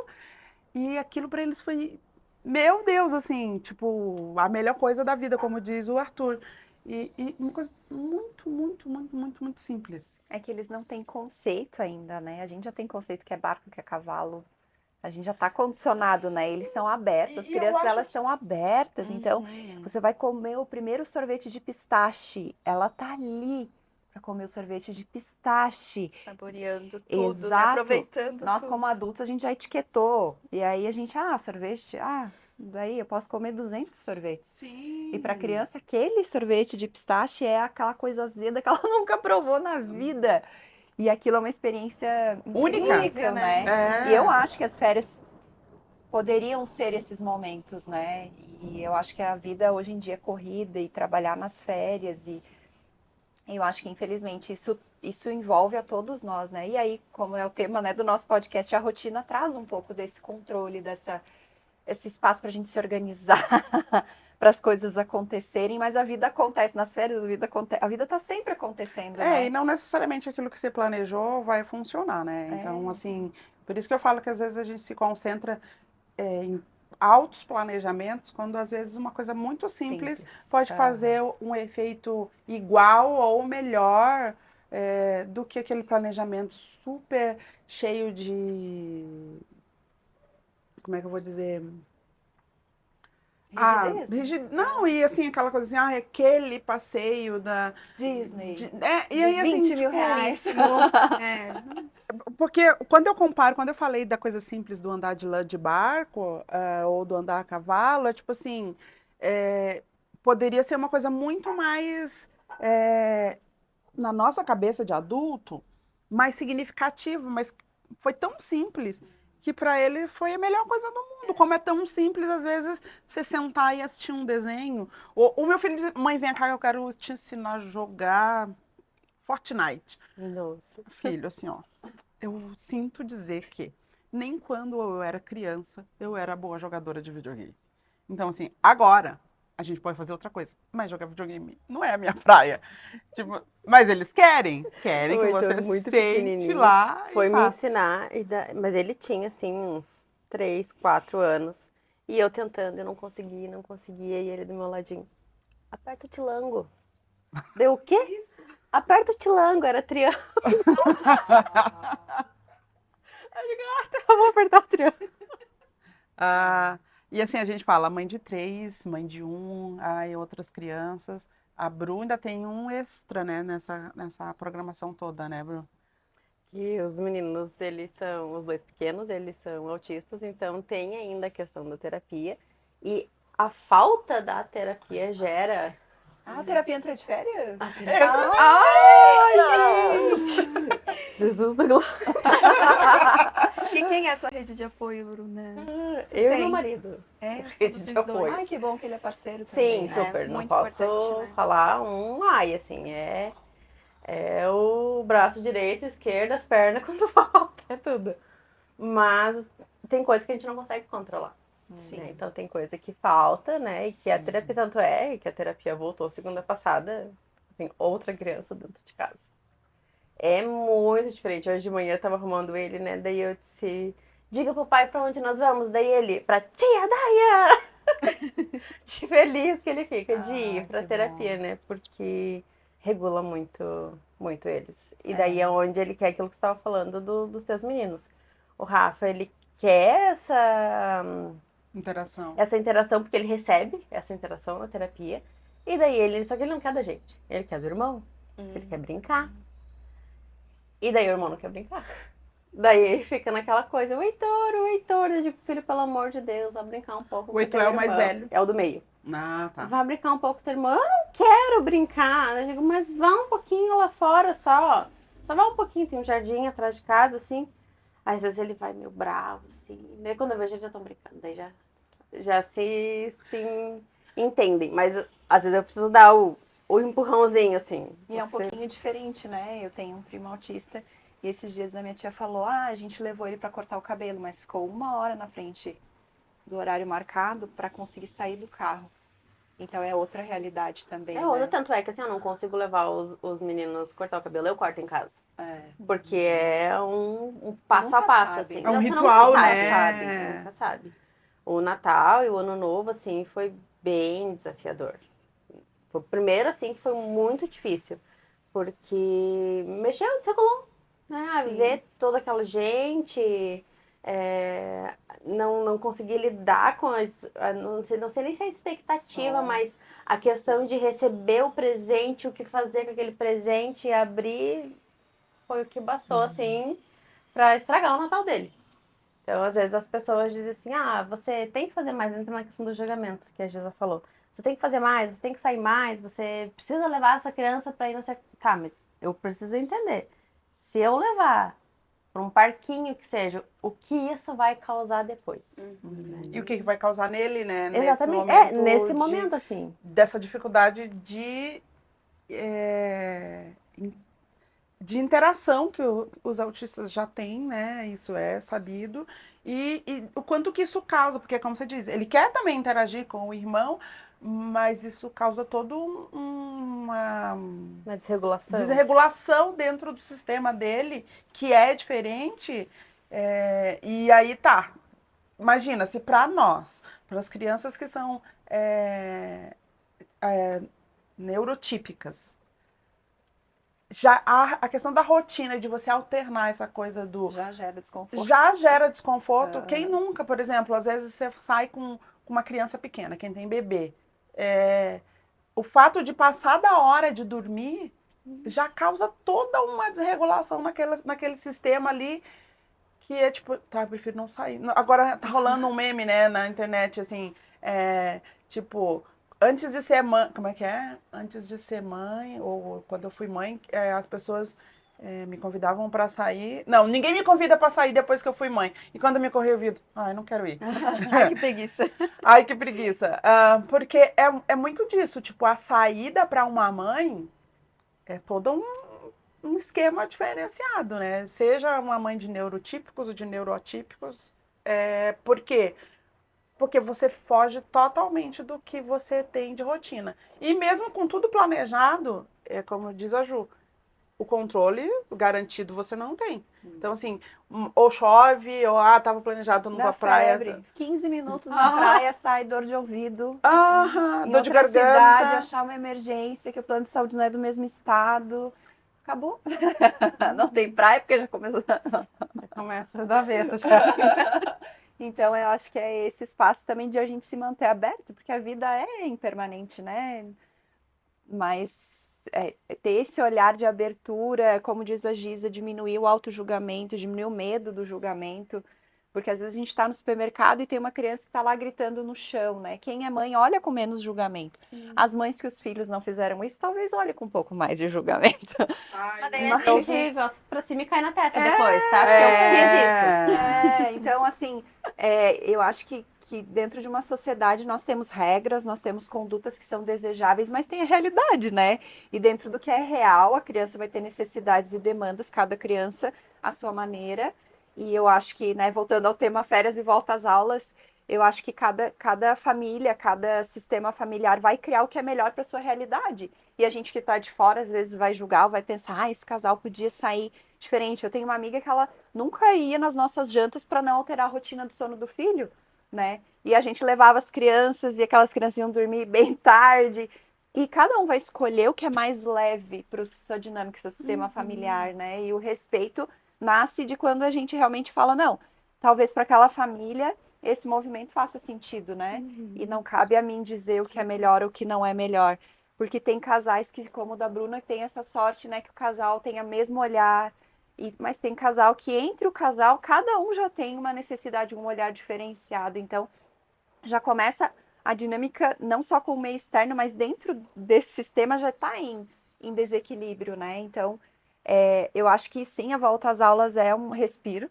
E aquilo pra eles foi meu Deus, assim, tipo, a melhor coisa da vida, como diz o Arthur. E uma coisa muito, muito, muito, muito, muito simples. É que eles não têm conceito ainda, né? A gente já tem conceito que é barco, que é cavalo. A gente já tá condicionado, né? Eles são abertos, as E eu crianças acho elas são abertas. Então, Uhum. você vai comer o primeiro sorvete de pistache, ela tá ali para comer o sorvete de pistache. Saboreando tudo, né? Exato. Aproveitando Nós, tudo. como adultos, a gente já etiquetou. E aí a gente, sorvete, daí eu posso comer 200 sorvetes. Sim. E para criança, aquele sorvete de pistache é aquela coisa azeda que ela nunca provou na vida. E aquilo é uma experiência Única. incrível, né? É. E eu acho que as férias poderiam ser esses momentos, né? E eu acho que a vida hoje em dia é corrida e trabalhar nas férias e eu acho que infelizmente isso envolve a todos nós, né? E aí, como é o tema, né, do nosso podcast, a rotina traz um pouco desse controle, esse espaço para a gente se organizar, para as coisas acontecerem, mas a vida acontece nas férias, a vida está sempre acontecendo, né? E não necessariamente aquilo que você planejou vai funcionar, né? Então, assim, por isso que eu falo que às vezes a gente se concentra em altos planejamentos, quando às vezes uma coisa muito simples pode fazer um efeito igual ou melhor do que aquele planejamento super cheio de, como é que eu vou dizer? Rigidez, né? Não, e assim, aquela coisa assim, aquele passeio da Disney. e aí, De assim, 20 mil tipo, reais. porque quando eu comparo, quando eu falei da coisa simples do andar de barco, ou do andar a cavalo, é tipo assim, poderia ser uma coisa muito mais, na nossa cabeça de adulto, mais significativo, mas foi tão simples que para ele foi a melhor coisa do mundo. Como é tão simples, às vezes, você sentar e assistir um desenho. O meu filho diz, mãe, vem cá, eu quero te ensinar a jogar Fortnite. Nossa. Filho, assim, ó, eu sinto dizer que nem quando eu era criança eu era boa jogadora de videogame. Então, assim, agora a gente pode fazer outra coisa, mas jogar videogame não é a minha praia. Tipo, mas eles querem que Então, você muito sente pequenininho. lá e Foi me faça. ensinar, mas ele tinha, assim, uns 3, 4 anos. E eu tentando, eu não conseguia. E ele do meu ladinho, aperta o tilango. Deu o quê? Aperta o tilango, era triângulo. Eu digo, tá, vou apertar o triângulo. E assim, a gente fala mãe de 3, mãe de 1, aí outras crianças. A Bru ainda tem um extra, né, nessa programação toda, né, Bru? Que os meninos, eles são, os dois pequenos, eles são autistas, então tem ainda a questão da terapia. E a falta da terapia gera... A terapia entra de férias? Jesus da glória. E quem é a tua rede de apoio, Bruna? Eu e tem? meu marido. É, só Rede vocês de dois. apoio. Ai, que bom que ele é parceiro Sim, também. super. Não muito posso importante, né? falar assim, é o braço direito, esquerdo, as pernas quando falta, é tudo. Mas tem coisa que a gente não consegue controlar. Sim. Né? Então tem coisa que falta, né? E que a terapia, tanto é que a terapia voltou segunda passada, tem outra criança dentro de casa. É muito diferente. Hoje de manhã eu tava arrumando ele, né? Daí eu disse, diga pro pai pra onde nós vamos. Daí ele, pra tia Daia! De feliz que ele fica de ir pra terapia, né? Porque regula muito, muito eles. E daí é onde ele quer aquilo que você estava falando dos teus meninos. O Rafa, ele quer essa interação porque ele recebe essa interação na terapia. E daí só que ele não quer da gente. Ele quer do irmão. Ele quer brincar. E daí o irmão não quer brincar. Daí ele fica naquela coisa, o Heitor. Eu digo, filho, pelo amor de Deus, vai brincar um pouco. O Heitor é o mais velho. É o do meio. Tá. Vai brincar um pouco com teu irmão. Eu não quero brincar. Eu digo, mas vá um pouquinho lá fora só. Só vai um pouquinho, tem um jardim atrás de casa, assim. Às vezes ele vai meio bravo, assim. Daí quando eu vejo, eles já estão brincando. Daí já se entendem. Mas às vezes eu preciso dar o empurrãozinho, assim. E é um pouquinho diferente, né? Eu tenho um primo autista e esses dias a minha tia falou, a gente levou ele pra cortar o cabelo, mas ficou 1 hora na frente do horário marcado pra conseguir sair do carro. Então é outra realidade também, É outra, né? tanto é que assim, eu não consigo levar os meninos cortar o cabelo, eu corto em casa. Porque é um passo a passo, assim. É um Você ritual, nunca né? sabe, nunca sabe. O Natal e o Ano Novo, assim, foi bem desafiador. Foi o primeiro, assim, que foi muito difícil. Porque mexeu, desregulou, né? Ver toda aquela gente, não conseguir lidar com não sei nem se é expectativa, mas a questão de receber o presente, o que fazer com aquele presente e abrir, foi o que bastou, assim, para estragar o Natal dele. Então, às vezes, as pessoas dizem assim, você tem que fazer mais, entra na questão do julgamento, que a Gisa falou. Você tem que fazer mais, você tem que sair mais, você precisa levar essa criança para ir nessa... Tá, mas eu preciso entender. Se eu levar para um parquinho que seja, o que isso vai causar depois? E o que vai causar nele, né? Exatamente, nesse momento, assim. Dessa dificuldade de interação que os autistas já têm, né? Isso é sabido. E o quanto que isso causa, porque como você diz, ele quer também interagir com o irmão, mas isso causa todo uma desregulação dentro do sistema dele, que é diferente. E aí tá. Imagina, se para nós, para as crianças que são neurotípicas, já a questão da rotina, de você alternar essa coisa do... Já gera desconforto. Já gera desconforto. Quem nunca, por exemplo, às vezes você sai com uma criança pequena, quem tem bebê. O fato de passar da hora de dormir já causa toda uma desregulação naquele sistema ali, que é tipo, tá, eu prefiro não sair. Agora tá rolando um meme, né, na internet, assim, tipo... Antes de ser mãe, como é que é? Antes de ser mãe, ou quando eu fui mãe, as pessoas me convidavam para sair. Não, ninguém me convida para sair depois que eu fui mãe. E quando eu me corri, eu vi, não quero ir. Ai, que preguiça. Ai, que preguiça. Porque é muito disso, tipo, a saída para uma mãe é todo um esquema diferenciado, né? Seja uma mãe de neurotípicos ou de neuroatípicos. Por quê? Porque você foge totalmente do que você tem de rotina. E mesmo com tudo planejado, como diz a Ju, o controle garantido você não tem. Então, assim, ou chove, ou tava planejado numa praia. Febre. 15 minutos na praia, sai dor de ouvido. Em dor de outra garganta. cidade, achar uma emergência, que o plano de saúde não é do mesmo estado. Acabou. Não tem praia, porque já começou. Já começa da avesso já. Então, eu acho que é esse espaço também de a gente se manter aberto, porque a vida é impermanente, né? Mas ter esse olhar de abertura, como diz a Gisa, diminuir o auto-julgamento, diminuir o medo do julgamento, porque às vezes a gente está no supermercado e tem uma criança que está lá gritando no chão, né? Quem é mãe olha com menos julgamento. Sim. As mães que os filhos não fizeram isso, talvez olhem com um pouco mais de julgamento. Mas daí a gente gosta pra cima e cai na testa depois, tá? Porque eu fiz isso. Então, assim, eu acho que dentro de uma sociedade nós temos regras, nós temos condutas que são desejáveis, mas tem a realidade, né? E dentro do que é real, a criança vai ter necessidades e demandas, cada criança à sua maneira. E eu acho que, né, voltando ao tema férias e volta às aulas, eu acho que cada família, cada sistema familiar vai criar o que é melhor para sua realidade. E a gente que está de fora, às vezes, vai julgar, vai pensar, esse casal podia sair diferente. Eu tenho uma amiga que ela nunca ia nas nossas jantas para não alterar a rotina do sono do filho, né? E a gente levava as crianças e aquelas crianças iam dormir bem tarde. E cada um vai escolher o que é mais leve para sua dinâmica, seu sistema familiar, né? E o respeito nasce de quando a gente realmente fala, não, talvez para aquela família esse movimento faça sentido, né? E não cabe a mim dizer o que é melhor ou o que não é melhor. Porque tem casais que, como o da Bruna, tem essa sorte, né? Que o casal tem o mesmo olhar. Mas tem casal que, entre o casal, cada um já tem uma necessidade, um olhar diferenciado. Então, já começa a dinâmica, não só com o meio externo, mas dentro desse sistema já está em desequilíbrio, né? Então, eu acho que sim, a volta às aulas é um respiro.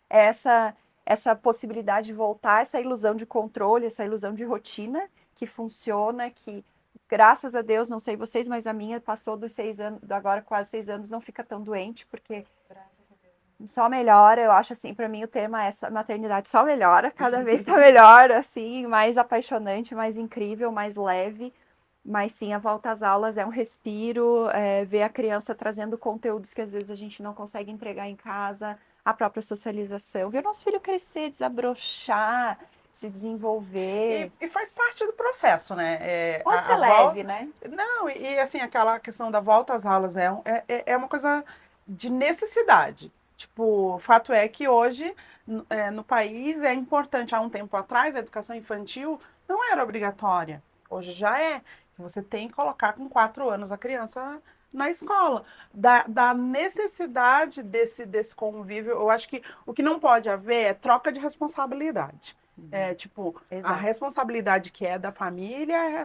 essa possibilidade de voltar, essa ilusão de controle, essa ilusão de rotina que funciona, que graças a Deus, não sei vocês, mas a minha passou dos 6 anos, agora quase 6 anos, não fica tão doente, porque só melhora. Eu acho assim, para mim o tema é maternidade só melhora, cada vez só melhora, assim, mais apaixonante, mais incrível, mais leve. Mas sim, a volta às aulas é um respiro, ver a criança trazendo conteúdos que às vezes a gente não consegue entregar em casa, a própria socialização, ver o nosso filho crescer, desabrochar, se desenvolver. E faz parte do processo, né? Pode ser leve, né? Não, e assim, aquela questão da volta às aulas é uma coisa de necessidade. Tipo, o fato é que hoje, no país, é importante. Há um tempo atrás, a educação infantil não era obrigatória. Hoje já é. Você tem que colocar com 4 anos a criança na escola. Da necessidade desse convívio, eu acho que o que não pode haver é troca de responsabilidade. Tipo, Exato. a responsabilidade que é da família,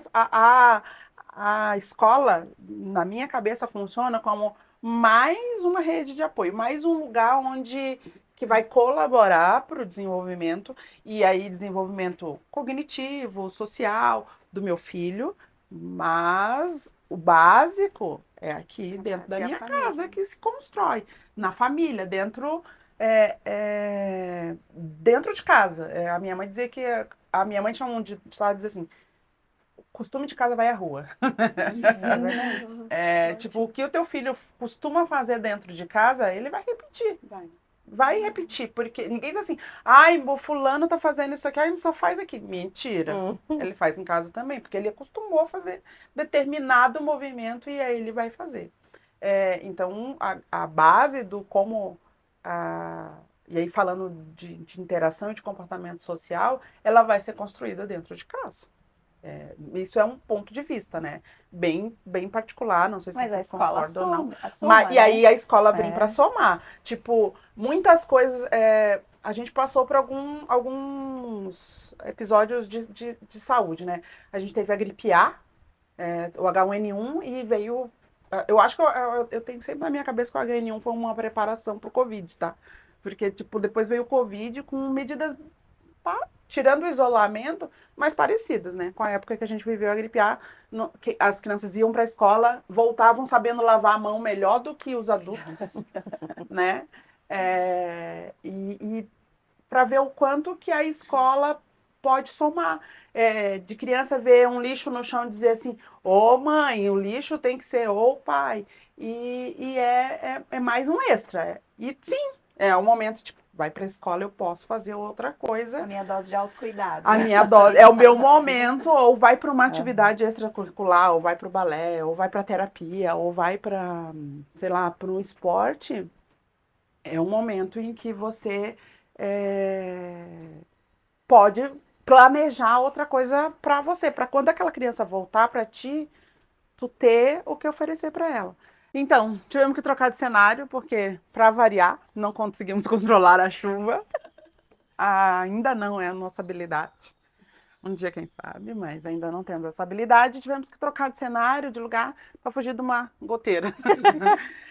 a escola, na minha cabeça, funciona como mais uma rede de apoio, mais um lugar onde que vai colaborar para o desenvolvimento, e aí desenvolvimento cognitivo, social do meu filho, mas o básico é aqui dentro da minha casa que se constrói, na família, dentro de casa. A minha mãe dizia que a minha mãe tinha um ditado dizer assim: costume de casa vai à rua. É verdade. Tipo, o que o teu filho costuma fazer dentro de casa, ele vai repetir. Vai repetir, porque ninguém diz assim, ai, o fulano tá fazendo isso aqui, ai, só faz aqui. Mentira. Ele faz em casa também, porque ele acostumou a fazer determinado movimento e aí ele vai fazer. Então, a base do como... e aí falando de interação e de comportamento social, ela vai ser construída dentro de casa. Isso é um ponto de vista, né? Bem particular, não sei se Mas a vocês escola concordam ou não. soma, E né? aí a escola vem para somar. Tipo, muitas coisas... a gente passou por alguns episódios de saúde, né? A gente teve a gripe A, o H1N1, e veio... Eu acho que eu tenho sempre na minha cabeça que o H1N1 foi uma preparação pro Covid, tá? Porque, tipo, depois veio o Covid com medidas... tirando o isolamento, mais parecidas, né? Com a época que a gente viveu a gripe A, que as crianças iam para a escola, voltavam sabendo lavar a mão melhor do que os adultos, né? E para ver o quanto que a escola pode somar. De criança ver um lixo no chão e dizer assim, ô mãe, o lixo tem que ser ô pai. E é mais um extra. E sim, é um momento, tipo, vai para a escola, eu posso fazer outra coisa. A minha dose de autocuidado. A minha dose, é o meu momento, ou vai para uma atividade extracurricular, ou vai para o balé, ou vai para terapia, ou vai para, sei lá, para um esporte. É um momento em que você pode planejar outra coisa para você, para quando aquela criança voltar para ti, tu ter o que oferecer para ela. Então, tivemos que trocar de cenário, porque, para variar, não conseguimos controlar a chuva. Ainda não é a nossa habilidade. Um dia, quem sabe, mas ainda não temos essa habilidade. Tivemos que trocar de cenário, de lugar, para fugir de uma goteira.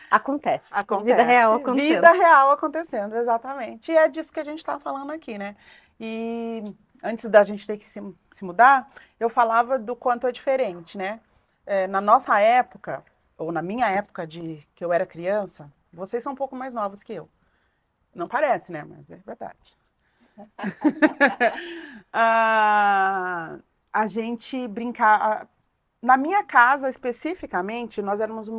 Acontece. Vida real acontecendo. Vida real acontecendo, exatamente. E é disso que a gente está falando aqui, né? E antes da gente ter que se mudar, eu falava do quanto é diferente, né? Na nossa época, ou na minha época que eu era criança, vocês são um pouco mais novos que eu. Não parece, né? Mas é verdade. A gente brincava. Na minha casa, especificamente, nós éramos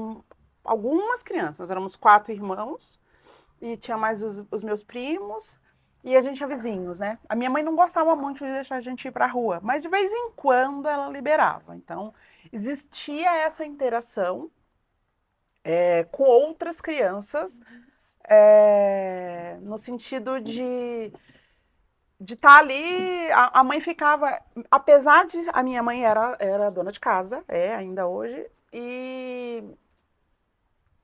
algumas crianças. Nós éramos 4 irmãos e tinha mais os meus primos e a gente tinha vizinhos, né? A minha mãe não gostava muito de deixar a gente ir para a rua, mas de vez em quando ela liberava. Então, existia essa interação com outras crianças, no sentido de estar ali, a mãe ficava, apesar de a minha mãe era dona de casa, ainda hoje, e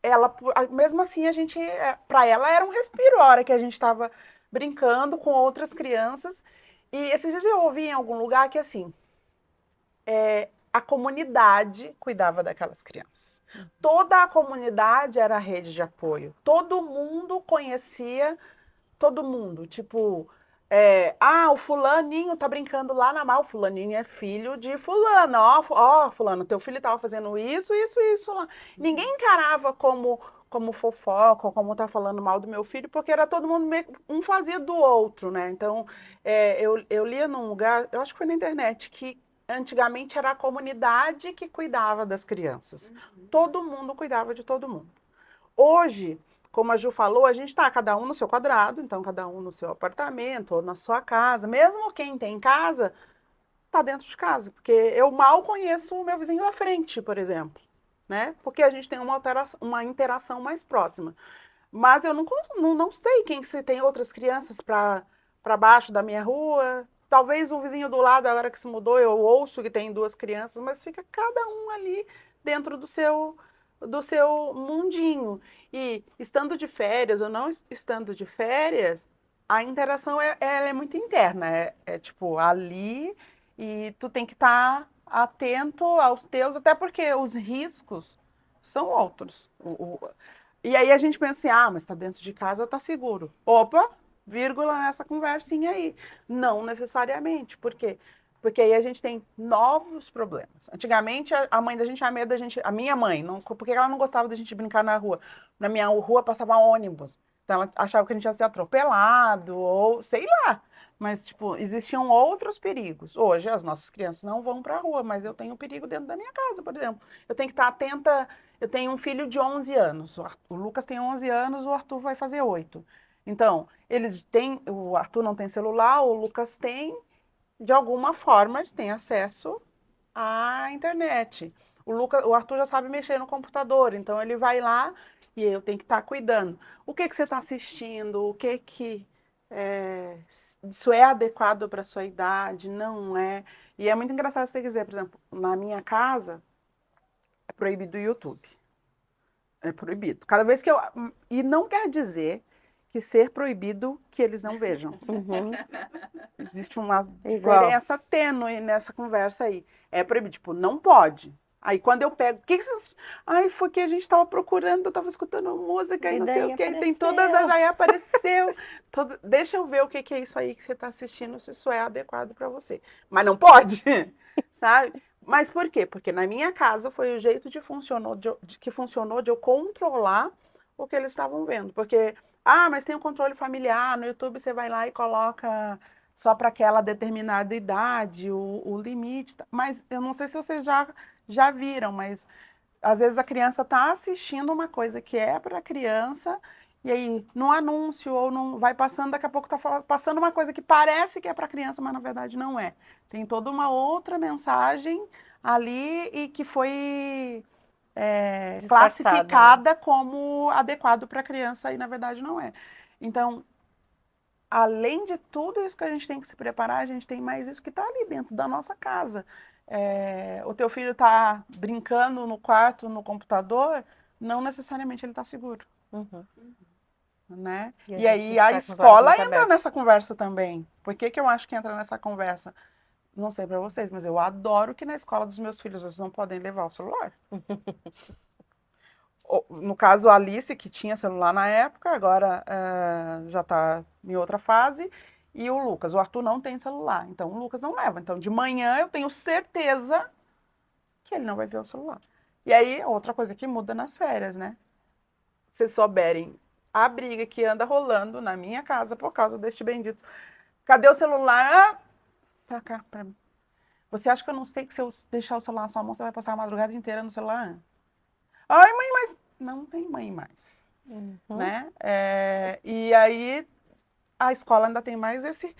ela, mesmo assim, a gente, para ela era um respiro a hora que a gente estava brincando com outras crianças. E esses dias eu ouvi em algum lugar que, assim, a comunidade cuidava daquelas crianças. Toda a comunidade era a rede de apoio. Todo mundo conhecia todo mundo. Tipo, o fulaninho tá brincando lá na o fulaninho é filho de fulano. Ó, fulano, teu filho tava fazendo isso lá. Ninguém encarava como fofoca, ou como tá falando mal do meu filho, porque era todo mundo, um fazia do outro, né? Então, eu lia num lugar, eu acho que foi na internet, que antigamente era a comunidade que cuidava das crianças. Todo mundo cuidava de todo mundo. Hoje, como a Ju falou, a gente está cada um no seu quadrado, então cada um no seu apartamento ou na sua casa. Mesmo quem tem casa, está dentro de casa, porque eu mal conheço o meu vizinho da frente, por exemplo, né? Porque a gente tem uma interação mais próxima. Mas eu não sei quem se tem outras crianças para baixo da minha rua. Talvez um vizinho do lado, agora que se mudou, eu ouço que tem 2 crianças, mas fica cada um ali dentro do seu mundinho. E estando de férias ou não estando de férias, a interação ela é muito interna. É tipo ali e tu tem que estar atento aos teus, até porque os riscos são outros. E aí a gente pensa assim, mas está dentro de casa, está seguro. Opa! Vírgula nessa conversinha aí. Não necessariamente. Por quê? Porque aí a gente tem novos problemas. Antigamente, a mãe da gente tinha medo da gente... A minha mãe, porque ela não gostava da gente brincar na rua. Na minha rua passava ônibus. Então, ela achava que a gente ia ser atropelado, ou sei lá. Mas, tipo, existiam outros perigos. Hoje, as nossas crianças não vão para a rua, mas eu tenho perigo dentro da minha casa, por exemplo. Eu tenho que estar atenta... Eu tenho um filho de 11 anos. O Lucas tem 11 anos, o Arthur vai fazer 8. Então, o Arthur não tem celular, o Lucas tem, de alguma forma, eles têm acesso à internet. O Arthur já sabe mexer no computador, então ele vai lá e eu tenho que estar cuidando. O que você está assistindo? Isso é adequado para a sua idade? Não é? E é muito engraçado você dizer, por exemplo, na minha casa, é proibido o YouTube. É proibido. Cada vez que eu... E não quer dizer que ser proibido que eles não vejam. Existe uma diferença tênue nessa conversa aí. É proibido, tipo, não pode. Aí quando eu pego, o que vocês... foi que a gente estava procurando, eu estava escutando música e não sei o que, tem todas as... Aí apareceu. Deixa eu ver o que é isso aí que você está assistindo, se isso é adequado para você. Mas não pode, sabe? Mas por quê? Porque na minha casa foi o jeito que funcionou de eu controlar o que eles estavam vendo. Porque... mas tem um controle familiar, no YouTube você vai lá e coloca só para aquela determinada idade, o limite. Mas eu não sei se vocês já viram, mas às vezes a criança está assistindo uma coisa que é para criança, e aí no anúncio ou não vai passando, daqui a pouco está passando uma coisa que parece que é para criança, mas na verdade não é. Tem toda uma outra mensagem ali e que foi... classificada como adequado para a criança e na verdade não é. Então, além de tudo isso que a gente tem que se preparar, a gente tem mais isso que está ali dentro da nossa casa. O teu filho está brincando no quarto, no computador, não necessariamente ele está seguro. Né? E aí a escola entra nessa conversa também. Por que eu acho que entra nessa conversa? Não sei para vocês, mas eu adoro que na escola dos meus filhos eles não podem levar o celular. No caso, a Alice, que tinha celular na época, agora já está em outra fase, e o Lucas. O Arthur não tem celular, então o Lucas não leva. Então, de manhã, eu tenho certeza que ele não vai ver o celular. E aí, outra coisa que muda nas férias, né? Se souberem a briga que anda rolando na minha casa por causa deste bendito. Cadê o celular? Pra cá, pra mim. Você acha que eu não sei que se eu deixar o celular na sua mão, você vai passar a madrugada inteira no celular? Ai, mãe, mas... Não tem mãe mais, né? E aí, a escola ainda tem mais esse...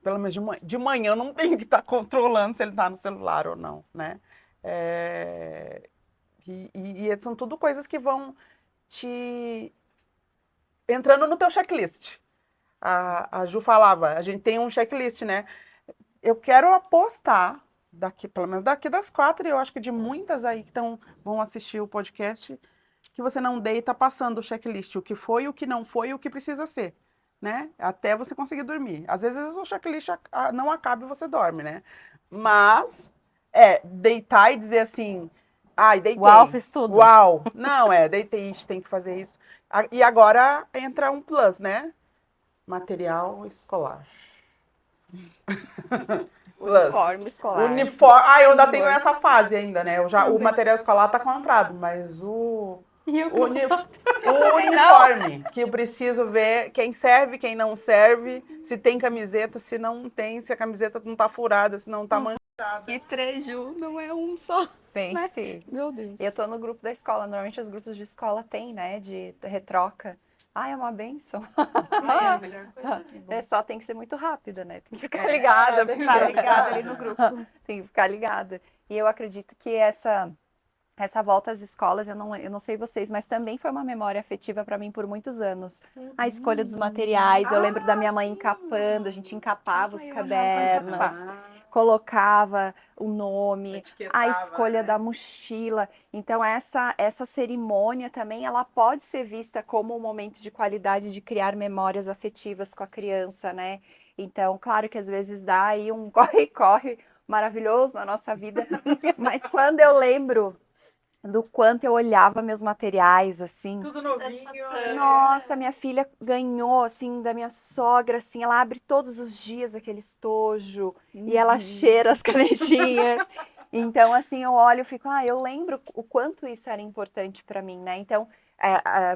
pelo menos de manhã eu não tenho que estar controlando se ele está no celular ou não, né? E são tudo coisas que vão te... entrando no teu checklist. A Ju falava, a gente tem um checklist, né? Eu quero apostar, pelo menos daqui das 4, e eu acho que de muitas aí que vão assistir o podcast, que você não deita passando o checklist, o que foi, o que não foi e o que precisa ser, né? Até você conseguir dormir. Às vezes o checklist não acaba e você dorme, né? Mas, deitar e dizer assim, deitei. Uau, fiz tudo. Uau. Não, deitei, tem que fazer isso. E agora entra um plus, né? Material escolar. Uniforme escolar. Eu ainda tenho essa fase ainda, né? O material escolar tá comprado, mas o uniforme, que eu preciso ver quem serve, quem não serve, se tem camiseta, se não tem, se a camiseta não tá furada, se não tá manchada. E 3, Ju, não é um só. Pense. Meu Deus. Eu tô no grupo da escola. Normalmente os grupos de escola têm, né? De retroca. Ah, é uma bênção. É a melhor coisa. É só tem que ser muito rápida, né? Tem que ficar ligada. Tem que ficar ligada ali no grupo. Tem que ficar ligada. E eu acredito que essa volta às escolas, eu não sei vocês, mas também foi uma memória afetiva para mim por muitos anos. A escolha dos materiais, eu lembro da minha mãe encapando, a gente encapava os cadernos, colocava o nome, a escolha da mochila. Então essa cerimônia também, ela pode ser vista como um momento de qualidade de criar memórias afetivas com a criança, né? Então, claro que às vezes dá aí um corre-corre maravilhoso na nossa vida, mas quando eu lembro do quanto eu olhava meus materiais, assim. Tudo novinho. Nossa, minha filha ganhou, assim, da minha sogra, assim, ela abre todos os dias aquele estojo e ela cheira as canetinhas. Então, assim, eu olho e fico, eu lembro o quanto isso era importante para mim, né? Então,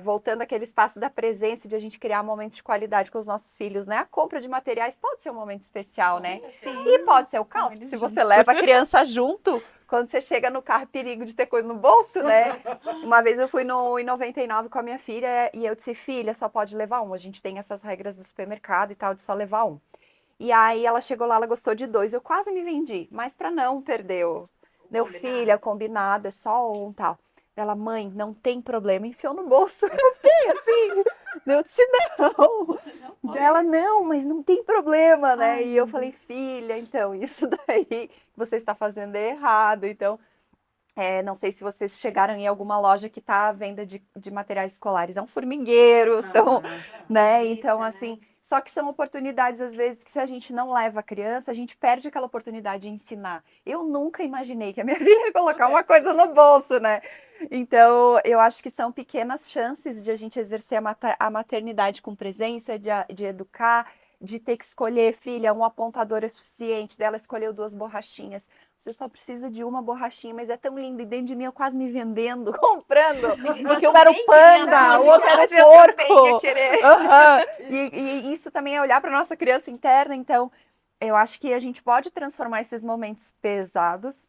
voltando àquele espaço da presença, de a gente criar momentos de qualidade com os nossos filhos, né? A compra de materiais pode ser um momento especial, né? Sim. E pode ser o caos, se você leva a criança junto, quando você chega no carro, perigo de ter coisa no bolso, né? Uma vez eu fui em 99 com a minha filha e eu disse, filha, só pode levar um. A gente tem essas regras do supermercado e tal, de só levar um. E aí ela chegou lá, ela gostou de 2, eu quase me vendi, mas para não perder meu filha, combinado, é só um tal. Ela, mãe, não tem problema, enfiou no bolso. Eu fiquei assim, eu disse, não. Ela, não, mas não tem problema, né? E eu falei, filha, então, isso daí você está fazendo é errado. Então, não sei se vocês chegaram em alguma loja que está à venda de materiais escolares. É um formigueiro, né? Então, assim, só que são oportunidades, às vezes, que se a gente não leva a criança, a gente perde aquela oportunidade de ensinar. Eu nunca imaginei que a minha filha ia colocar uma coisa no bolso, né? Então, eu acho que são pequenas chances de a gente exercer a maternidade com presença, de educar, de ter que escolher, filha, um apontador é suficiente, dela escolheu 2 borrachinhas. Você só precisa de uma borrachinha, mas é tão lindo. E dentro de mim, eu quase me vendendo, comprando. Porque um era o panda, o outro era o porco. E isso também é olhar para nossa criança interna. Então, eu acho que a gente pode transformar esses momentos pesados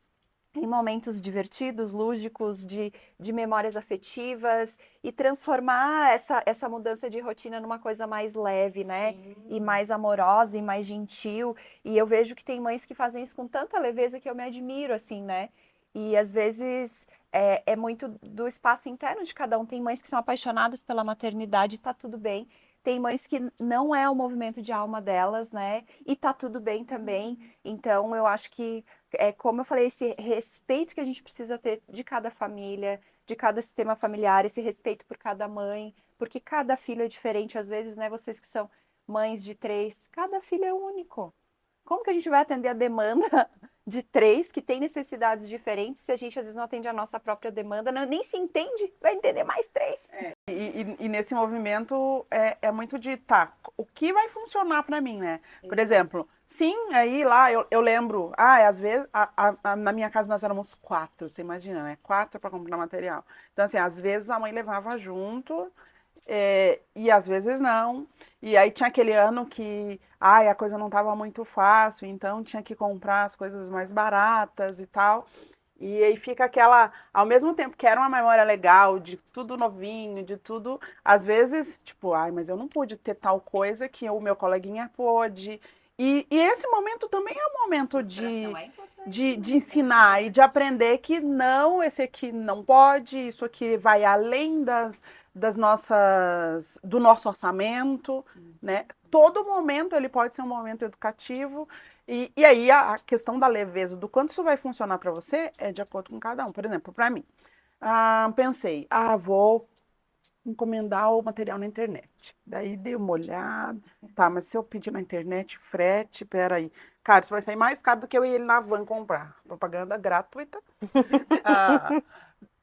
em momentos divertidos, lúdicos, de memórias afetivas e transformar essa mudança de rotina numa coisa mais leve, né? Sim. E mais amorosa e mais gentil. E eu vejo que tem mães que fazem isso com tanta leveza que eu me admiro, assim, né? E às vezes é muito do espaço interno de cada um. Tem mães que são apaixonadas pela maternidade e tá tudo bem. Tem mães que não é o movimento de alma delas, né? E tá tudo bem também. Então, eu acho que, como eu falei, esse respeito que a gente precisa ter de cada família, de cada sistema familiar, esse respeito por cada mãe, porque cada filho é diferente. Às vezes, né, vocês que são mães de 3, cada filho é único. Como que a gente vai atender a demanda de 3 que tem necessidades diferentes se a gente às vezes não atende a nossa própria demanda, nem se entende, vai entender mais 3. E nesse movimento é muito de, o que vai funcionar para mim, né? Por exemplo, sim, aí lá eu lembro, às vezes, na minha casa nós éramos 4, você imagina, né? 4 para comprar material. Então, assim, às vezes a mãe levava junto, e às vezes não. E aí tinha aquele ano que a coisa não estava muito fácil, então tinha que comprar as coisas mais baratas e tal. E aí fica aquela, ao mesmo tempo que era uma memória legal, de tudo novinho, de tudo, às vezes, tipo, mas eu não pude ter tal coisa que o meu coleguinha pôde. E esse momento também é um momento de ensinar e de aprender que não, esse aqui não pode, isso aqui vai além do nosso orçamento, né? Todo momento ele pode ser um momento educativo. E aí a questão da leveza, do quanto isso vai funcionar para você, é de acordo com cada um. Por exemplo, para mim, pensei, vou encomendar o material na internet. Daí dei uma olhada, mas se eu pedir na internet, frete, peraí. Cara, isso vai sair mais caro do que eu ir na van comprar. Propaganda gratuita.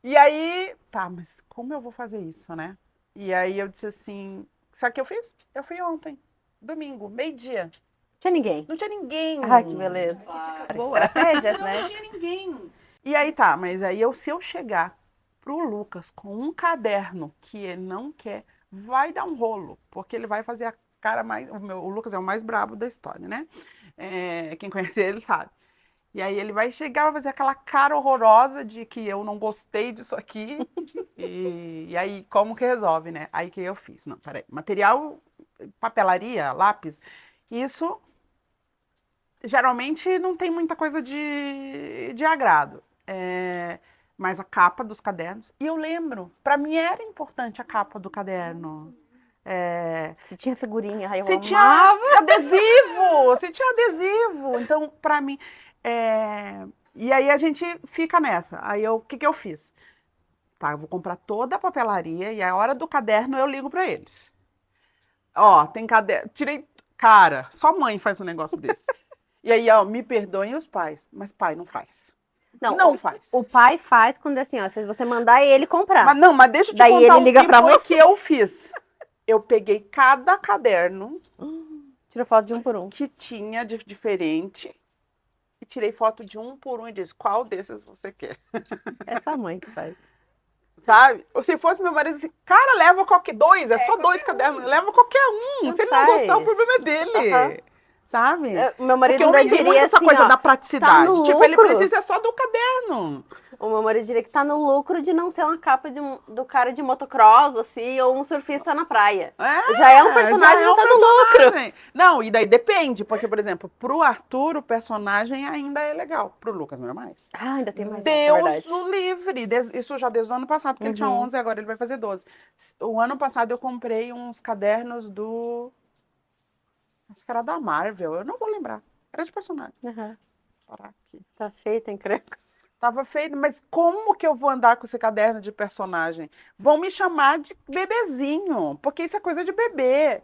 E aí, mas como eu vou fazer isso, né? E aí eu disse assim, sabe o que eu fiz? Eu fui ontem, domingo, meio-dia. Tinha ninguém. Não tinha ninguém. Ai, que beleza. Boa. Estratégias, né? Não tinha ninguém. E aí mas aí se eu chegar pro Lucas com um caderno que ele não quer, vai dar um rolo, porque ele vai fazer a cara mais... O Lucas é o mais brabo da história, né? Quem conhece ele sabe. E aí ele vai chegar, vai fazer aquela cara horrorosa de que eu não gostei disso aqui. E aí, como que resolve, né? Aí que eu fiz? Não, peraí. Material, papelaria, lápis, isso geralmente não tem muita coisa de agrado. Mas a capa dos cadernos. E eu lembro, para mim era importante a capa do caderno. Se tinha figurinha, aí eu Se tinha amava. adesivo, se tinha adesivo. Então, para mim. E aí a gente fica nessa. Aí o que eu fiz? Tá, eu vou comprar toda a papelaria e a hora do caderno eu ligo para eles. Ó, tem caderno. Tirei. Cara, só mãe faz um negócio desse. E aí, ó, me perdoem os pais, mas pai não faz. Não faz. O pai faz quando assim, ó, se você mandar ele comprar. Mas deixa eu te Daí contar ele o liga que pra foi você. que eu fiz. Eu peguei cada caderno Tira foto de um por um. que tinha de diferente e tirei foto de um por um e disse, qual desses você quer? Essa mãe que faz. Sabe? Ou se fosse meu marido, assim, cara, leva qualquer dois, é só dois cadernos, leva qualquer um. Se ele não faz. gostar, o problema é dele. Sabe? Meu marido Porque ainda homem tem muito diria essa assim, coisa ó, da praticidade. tá no Tipo, ele lucro. precisa só do caderno. O meu marido diria que tá no lucro de não ser uma capa do cara de motocross, assim, ou um surfista na praia. Já é um personagem, já é um tá no personagem. Não, e daí depende, porque, por exemplo, pro Arthur, o personagem ainda é legal. Pro Lucas, não é mais. Ah, ainda tem mais essa, é Deus verdade. o livre. Isso já desde o ano passado, porque ele tinha 11, agora ele vai fazer 12. O ano passado eu comprei uns cadernos do... Acho que era da Marvel, eu não vou lembrar. Era de personagem. Uhum. Parar aqui. Tá feita, encrenca. Tava feito, mas como que eu vou andar com esse caderno de personagem? Vão me chamar de bebezinho, porque isso é coisa de bebê.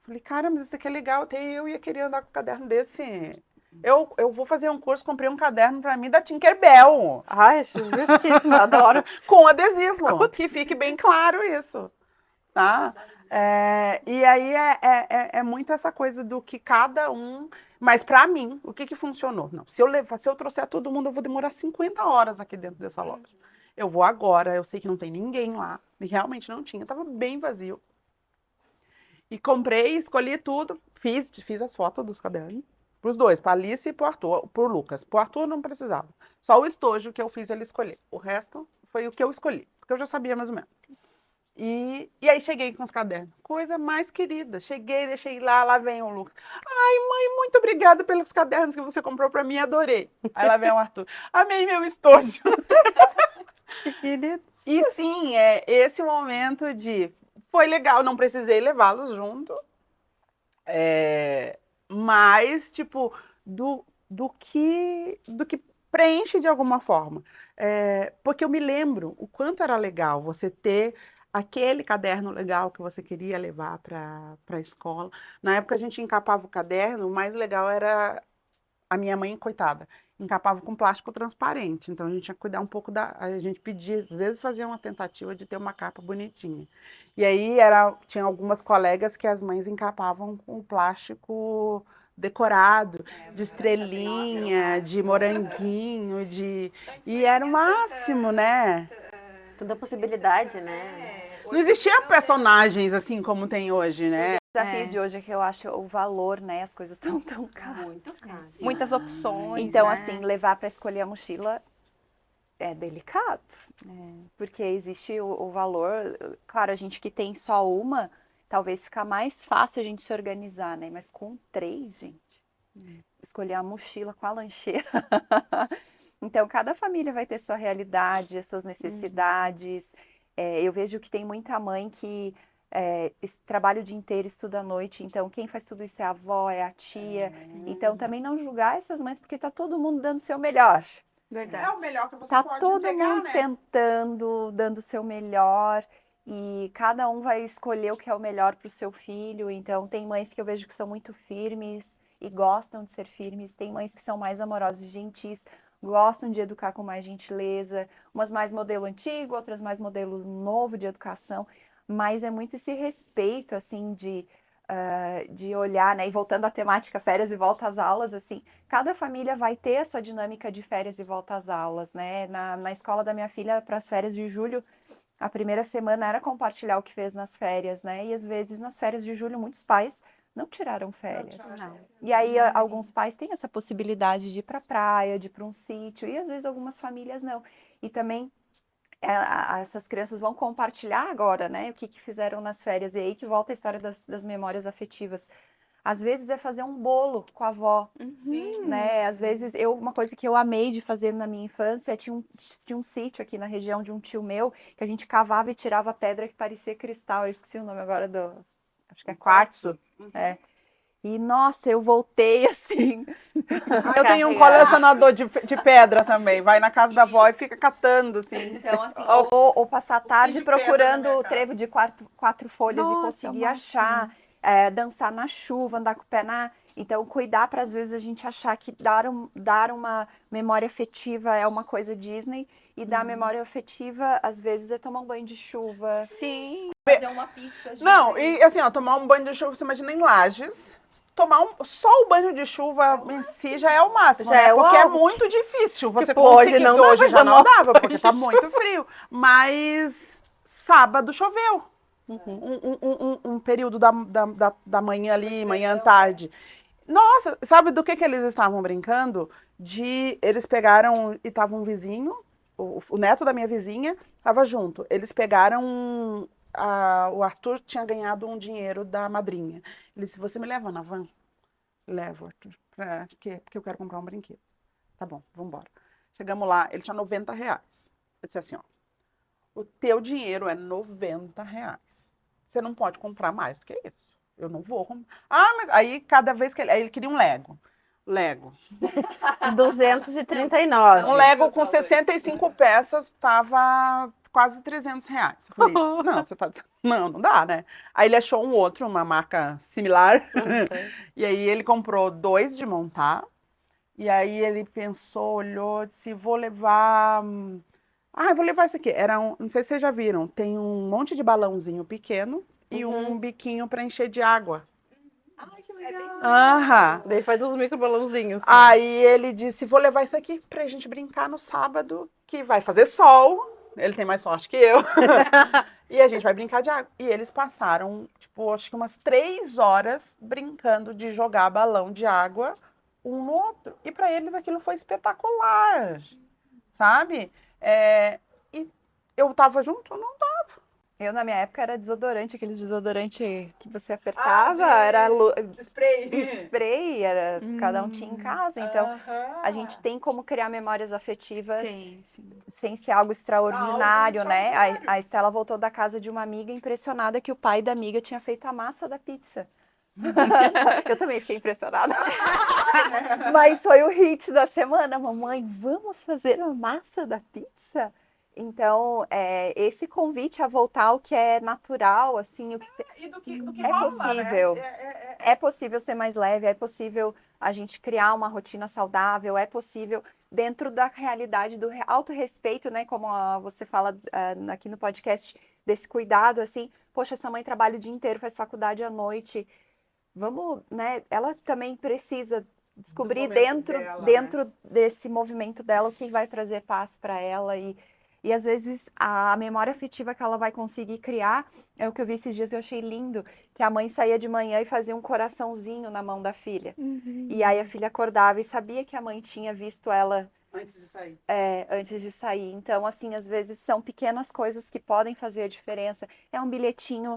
Falei, cara, mas isso aqui é legal, até eu ia querer andar com um caderno desse. Eu vou fazer um curso, comprei um caderno pra mim da Tinkerbell, Ai, justíssimo, eu adoro. com adesivo, que fique bem claro isso, tá? E aí é muito essa coisa do que cada um... Mas pra mim, o que funcionou? Não, se eu trouxer todo mundo, eu vou demorar 50 horas aqui dentro dessa loja. Eu vou agora, eu sei que não tem ninguém lá, e realmente não tinha, tava bem vazio. E comprei, escolhi tudo, fiz as fotos dos cadernos, pros dois, pra Alice e pro Arthur, pro Lucas. Pro Arthur não precisava. Só o estojo que eu fiz ele escolher. O resto foi o que eu escolhi, porque eu já sabia mais ou menos. E aí cheguei com os cadernos. Coisa mais querida. Cheguei, deixei lá vem o Lucas. Ai, mãe, muito obrigada pelos cadernos que você comprou pra mim, adorei. Aí lá vem o Arthur. Amei meu estojo. Que querido. E sim, é esse momento de... Foi legal, não precisei levá-los junto. Mas, tipo, do que preenche de alguma forma. Porque eu me lembro o quanto era legal você ter aquele caderno legal que você queria levar para a escola. Na época a gente encapava o caderno, o mais legal era a minha mãe, coitada, encapava com plástico transparente. Então a gente tinha que cuidar um pouco a gente pedia, às vezes fazia uma tentativa de ter uma capa bonitinha. E aí tinha algumas colegas que as mães encapavam com plástico decorado, de estrelinha, de moranguinho, e era o máximo, né? Toda possibilidade, né? Não existia personagens assim como tem hoje, né? O desafio de hoje é que eu acho o valor, né? As coisas estão tão caras. Muito caro. Muitas opções. Então, né? assim, levar para escolher a mochila é delicado. Porque existe o valor. Claro, a gente que tem só uma, talvez fica mais fácil a gente se organizar, né? Mas com 3, gente, escolher a mochila com a lancheira. Então, cada família vai ter sua realidade, as suas necessidades. Eu vejo que tem muita mãe que trabalha o dia inteiro, estuda à noite. Então, quem faz tudo isso é a avó, é a tia. Então, também não julgar essas mães, porque tá todo mundo dando o seu melhor. Verdade. É o melhor que você Tá pode todo entregar, mundo né? tentando, dando o seu melhor. E cada um vai escolher o que é o melhor para o seu filho. Então, tem mães que eu vejo que são muito firmes e gostam de ser firmes. Tem mães que são mais amorosas e gentis, gostam de educar com mais gentileza. Umas mais modelo antigo, outras mais modelo novo de educação. Mas é muito esse respeito, assim, de olhar, né? E voltando à temática férias e volta às aulas, assim, cada família vai ter a sua dinâmica de férias e volta às aulas, né? Na escola da minha filha, para as férias de julho, a primeira semana era compartilhar o que fez nas férias, né? E às vezes nas férias de julho muitos pais não tiraram férias. Não. E aí, alguns pais têm essa possibilidade de ir para a praia, de ir para um sítio, e às vezes algumas famílias não. E também essas crianças vão compartilhar agora, né, o que fizeram nas férias. E aí que volta a história das memórias afetivas. Às vezes é fazer um bolo com a avó, né? Às vezes, uma coisa que eu amei de fazer na minha infância, tinha um sítio aqui na região de um tio meu, que a gente cavava e tirava pedra que parecia cristal. Eu esqueci o nome agora acho que é quartzo. É. E, nossa, eu voltei assim. Eu tenho um colecionador de pedra também. Vai na casa da avó e fica catando, assim. Então, assim, ou passar a tarde de pedra na procurando minha o trevo de quatro folhas e conseguir achar. Dançar na chuva, andar com o pé na... Então, cuidar para, às vezes, a gente achar que dar uma memória afetiva é uma coisa Disney e dar memória afetiva, às vezes, é tomar um banho de chuva. Sim. Fazer uma pizza. Não, e assim, ó, tomar um banho de chuva, você imagina em Lages, só o banho de chuva em si já é o máximo, Já né? é o Porque é algo. muito difícil você Tipo, conseguir. hoje não dá Hoje pra já não chamar dava, banho porque de tá muito frio. Mas sábado choveu. Um período da manhã ali, manhã, tarde. Nossa, sabe do que eles estavam brincando? Eles pegaram e tava um vizinho, o neto da minha vizinha, tava junto. Eles pegaram, o Arthur tinha ganhado um dinheiro da madrinha. Ele disse, você me leva na van? Levo, Arthur. Pra quê? Porque eu quero comprar um brinquedo. Tá bom, vambora. Chegamos lá, ele tinha R$90. Eu disse assim, ó, o teu dinheiro é R$90. Você não pode comprar mais do que isso. Eu não vou comprar. Ah, mas aí cada vez que ele queria um Lego. 239. Um Lego com 65 peças tava quase R$300. Eu falei, não, você tá... Não dá, né? Aí ele achou um outro, uma marca similar. E aí ele comprou 2 de montar. E aí ele pensou, olhou, disse, vou levar... eu vou levar esse aqui. Não sei se vocês já viram, tem um monte de balãozinho pequeno e um biquinho para encher de água. Ai, que legal. Aham. Daí faz uns microbalãozinhos. Aí ele disse, vou levar isso aqui pra gente brincar no sábado, que vai fazer sol. Ele tem mais sorte que eu. E a gente vai brincar de água. E eles passaram, tipo, acho que umas 3 horas brincando de jogar balão de água um no outro. E pra eles aquilo foi espetacular, sabe? E eu tava junto? Não tava. Eu, na minha época, era desodorante, aqueles desodorante que você apertava, era spray, cada um tinha em casa. Então, a gente tem como criar memórias afetivas sem ser algo extraordinário, né? A Estela voltou da casa de uma amiga impressionada que o pai da amiga tinha feito a massa da pizza. Eu também fiquei impressionada. Mas foi o hit da semana. Mamãe, vamos fazer a massa da pizza? Então, esse convite a voltar ao que é natural, assim, o que é rola, possível. Né? É possível ser mais leve, é possível a gente criar uma rotina saudável, é possível dentro da realidade do autorrespeito, né? Como você fala aqui no podcast, desse cuidado, assim, poxa, essa mãe trabalha o dia inteiro, faz faculdade à noite. Vamos, né? Ela também precisa descobrir dentro desse movimento dela o que vai trazer paz para ela e às vezes a memória afetiva que ela vai conseguir criar é o que eu vi esses dias e eu achei lindo, que a mãe saía de manhã e fazia um coraçãozinho na mão da filha. E aí a filha acordava e sabia que a mãe tinha visto ela antes de sair. Antes de sair. Então, assim, às vezes são pequenas coisas que podem fazer a diferença. É um bilhetinho,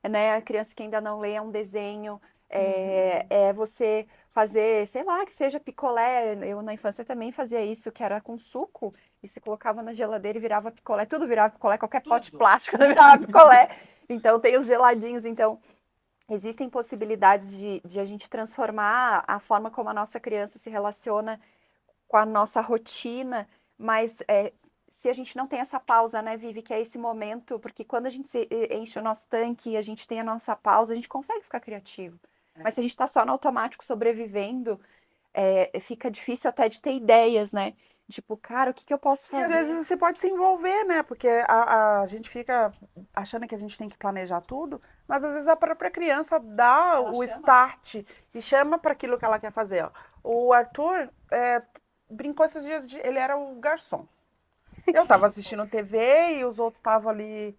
né? A criança que ainda não lê é um desenho. É você fazer, sei lá, que seja picolé. Eu na infância também fazia isso, que era com suco, e você colocava na geladeira e virava picolé. Tudo virava picolé, qualquer pote plástico virava picolé. Então tem os geladinhos. Então existem possibilidades de a gente transformar a forma como a nossa criança se relaciona com a nossa rotina, mas se a gente não tem essa pausa, né, Vivi, que é esse momento, porque quando a gente enche o nosso tanque e a gente tem a nossa pausa, a gente consegue ficar criativo. Mas se a gente está só no automático sobrevivendo, fica difícil até de ter ideias, né? Tipo, cara, o que eu posso fazer? E às vezes você pode se envolver, né? Porque a gente fica achando que a gente tem que planejar tudo, mas às vezes a própria criança dá o start e chama para aquilo que ela quer fazer. Ó. O Arthur brincou esses dias, ele era o garçom. Eu estava assistindo TV e os outros estavam ali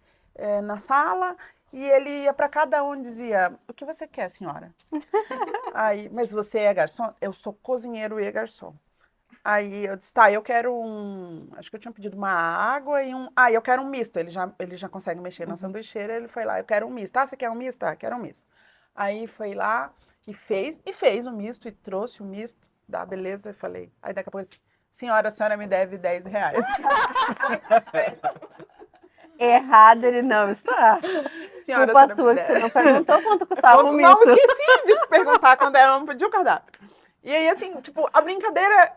na sala. E ele ia para cada um e dizia, o que você quer, senhora? Aí, mas você é garçom? Eu sou cozinheiro e garçom. Aí eu disse, tá, eu quero acho que eu tinha pedido uma água e eu quero um misto. Ele já consegue mexer na sanduicheira, ele foi lá, eu quero um misto. Ah, você quer um misto? Ah, quero um misto. Aí foi lá e fez o misto e trouxe o misto, da beleza, e falei. Aí daqui a pouco, senhora, a senhora me deve R$ 10. Errado ele não está. Senhora, Culpa a senhora sua me que você deve. não perguntou quanto custava o Não, misto. esqueci de perguntar quando ela não pediu o cardápio. E aí, assim, tipo, a brincadeira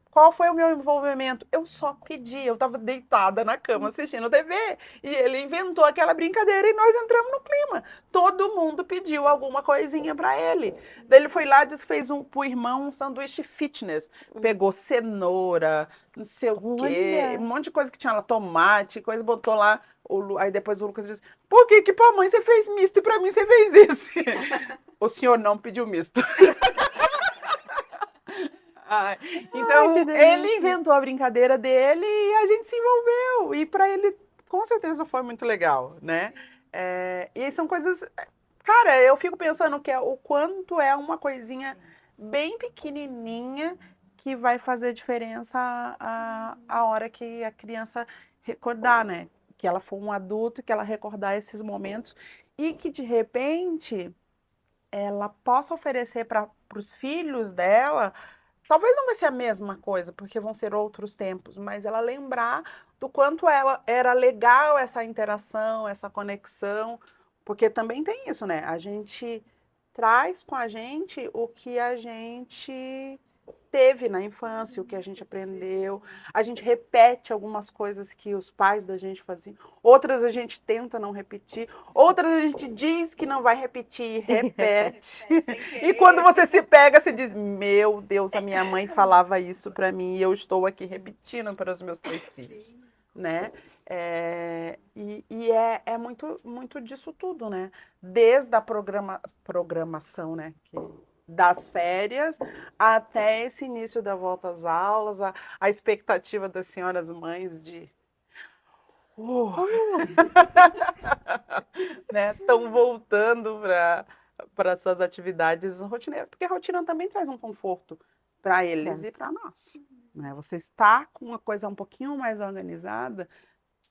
qual foi o meu envolvimento? Eu só pedi, eu tava deitada na cama assistindo TV e ele inventou aquela brincadeira e nós entramos no clima. Todo mundo pediu alguma coisinha pra ele. Daí ele foi lá e fez pro irmão um sanduíche fitness. Pegou cenoura, não sei o quê, Olha. um monte de coisa que tinha lá, tomate, coisa, botou lá. Aí depois o Lucas disse, por que pra mãe você fez misto e pra mim você fez esse? O senhor não pediu misto. Então, que delícia. ele inventou a brincadeira dele e a gente se envolveu. E para ele, com certeza, foi muito legal, né? E são coisas... Cara, eu fico pensando que o quanto é uma coisinha bem pequenininha que vai fazer diferença a hora que a criança recordar, né? Que ela for um adulto, que ela recordar esses momentos e que, de repente, ela possa oferecer para os filhos dela. Talvez não vai ser a mesma coisa, porque vão ser outros tempos, mas ela lembrar do quanto ela era legal essa interação, essa conexão, porque também tem isso, né? A gente traz com a gente o que a gente teve na infância, o que a gente aprendeu. A gente repete algumas coisas que os pais da gente faziam, outras a gente tenta não repetir, outras a gente diz que não vai repetir e repete. E quando você se pega, você diz: meu Deus, a minha mãe falava isso para mim e eu estou aqui repetindo para os meus 3 filhos, né? É muito, muito disso tudo, né? Desde a programação, né? Das férias até esse início da volta às aulas, a expectativa das senhoras mães de né, estão voltando para suas atividades rotineiras, porque a rotina também traz um conforto para eles e para nós. Né? Você está com uma coisa um pouquinho mais organizada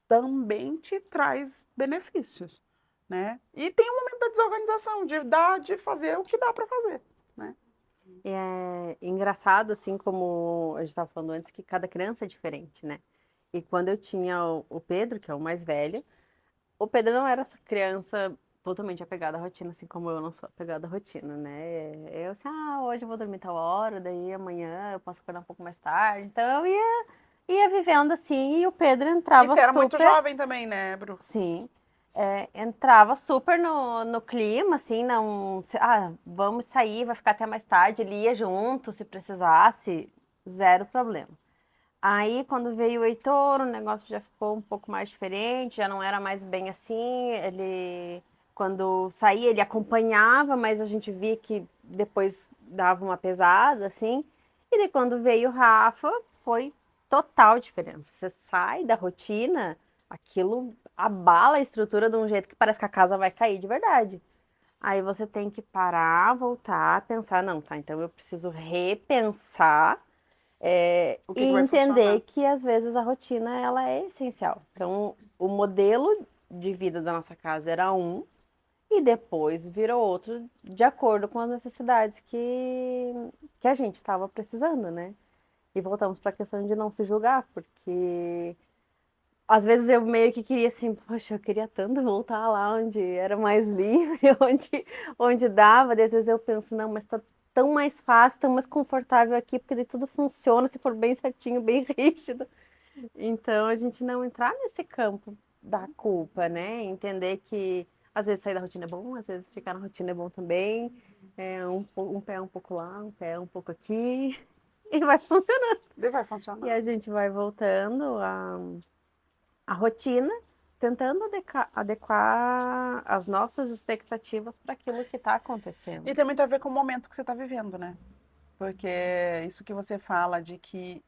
também te traz benefícios. Né? E tem um momento da desorganização, de fazer o que dá para fazer. Né? É engraçado, assim como a gente estava falando antes, que cada criança é diferente, né? E quando eu tinha o Pedro, que é o mais velho, o Pedro não era essa criança totalmente apegada à rotina, assim como eu não sou apegada à rotina, né? Eu assim, hoje eu vou dormir tal hora, daí amanhã eu posso acordar um pouco mais tarde. Então eu ia vivendo assim e o Pedro entrava Você era super... muito jovem também, né, Bru? Sim. Entrava super no clima, assim, não... vamos sair, vai ficar até mais tarde. Ele ia junto, se precisasse, zero problema. Aí, quando veio o Heitor, o negócio já ficou um pouco mais diferente, já não era mais bem assim. Ele, quando saía, ele acompanhava, mas a gente via que depois dava uma pesada, assim. E daí, quando veio o Rafa, foi total diferença. Você sai da rotina, aquilo abala a estrutura de um jeito que parece que a casa vai cair de verdade. Aí você tem que parar, voltar, pensar, não, tá, então eu preciso repensar e entender que às vezes a rotina ela é essencial. Então, o modelo de vida da nossa casa era um e depois virou outro de acordo com as necessidades que a gente estava precisando, né? E voltamos para a questão de não se julgar, porque às vezes eu meio que queria assim, poxa, eu queria tanto voltar lá onde era mais livre, onde dava. Às vezes eu penso, não, mas tá tão mais fácil, tão mais confortável aqui, porque daí tudo funciona se for bem certinho, bem rígido. Então, a gente não entrar nesse campo da culpa, né? Entender que às vezes sair da rotina é bom, às vezes ficar na rotina é bom também. Um pé um pouco lá, um pé um pouco aqui. E vai funcionando. E vai funcionar. E a gente vai voltando a rotina, tentando adequar as nossas expectativas para aquilo que está acontecendo. E tem muito a ver com o momento que você está vivendo, né? Porque isso que você fala de que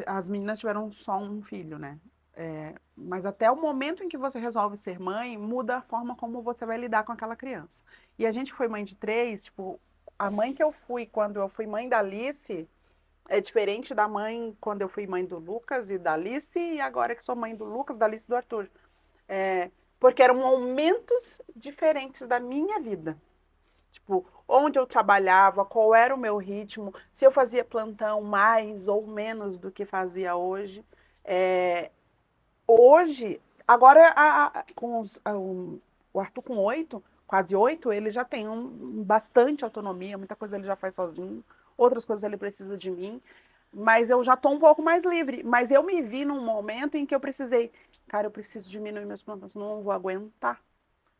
as meninas tiveram só um filho, né? Mas até o momento em que você resolve ser mãe, muda a forma como você vai lidar com aquela criança. E a gente foi mãe de 3, tipo, a mãe que eu fui quando eu fui mãe da Alice é diferente da mãe quando eu fui mãe do Lucas e da Alice, e agora que sou mãe do Lucas, da Alice e do Arthur. Porque eram momentos diferentes da minha vida. Tipo, onde eu trabalhava, qual era o meu ritmo, se eu fazia plantão mais ou menos do que fazia hoje. Hoje, agora o Arthur com 8, quase 8, ele já tem bastante autonomia, muita coisa ele já faz sozinho, outras coisas ele precisa de mim, mas eu já estou um pouco mais livre. Mas eu me vi num momento em que eu precisei, cara, eu preciso diminuir meus plantões, não vou aguentar.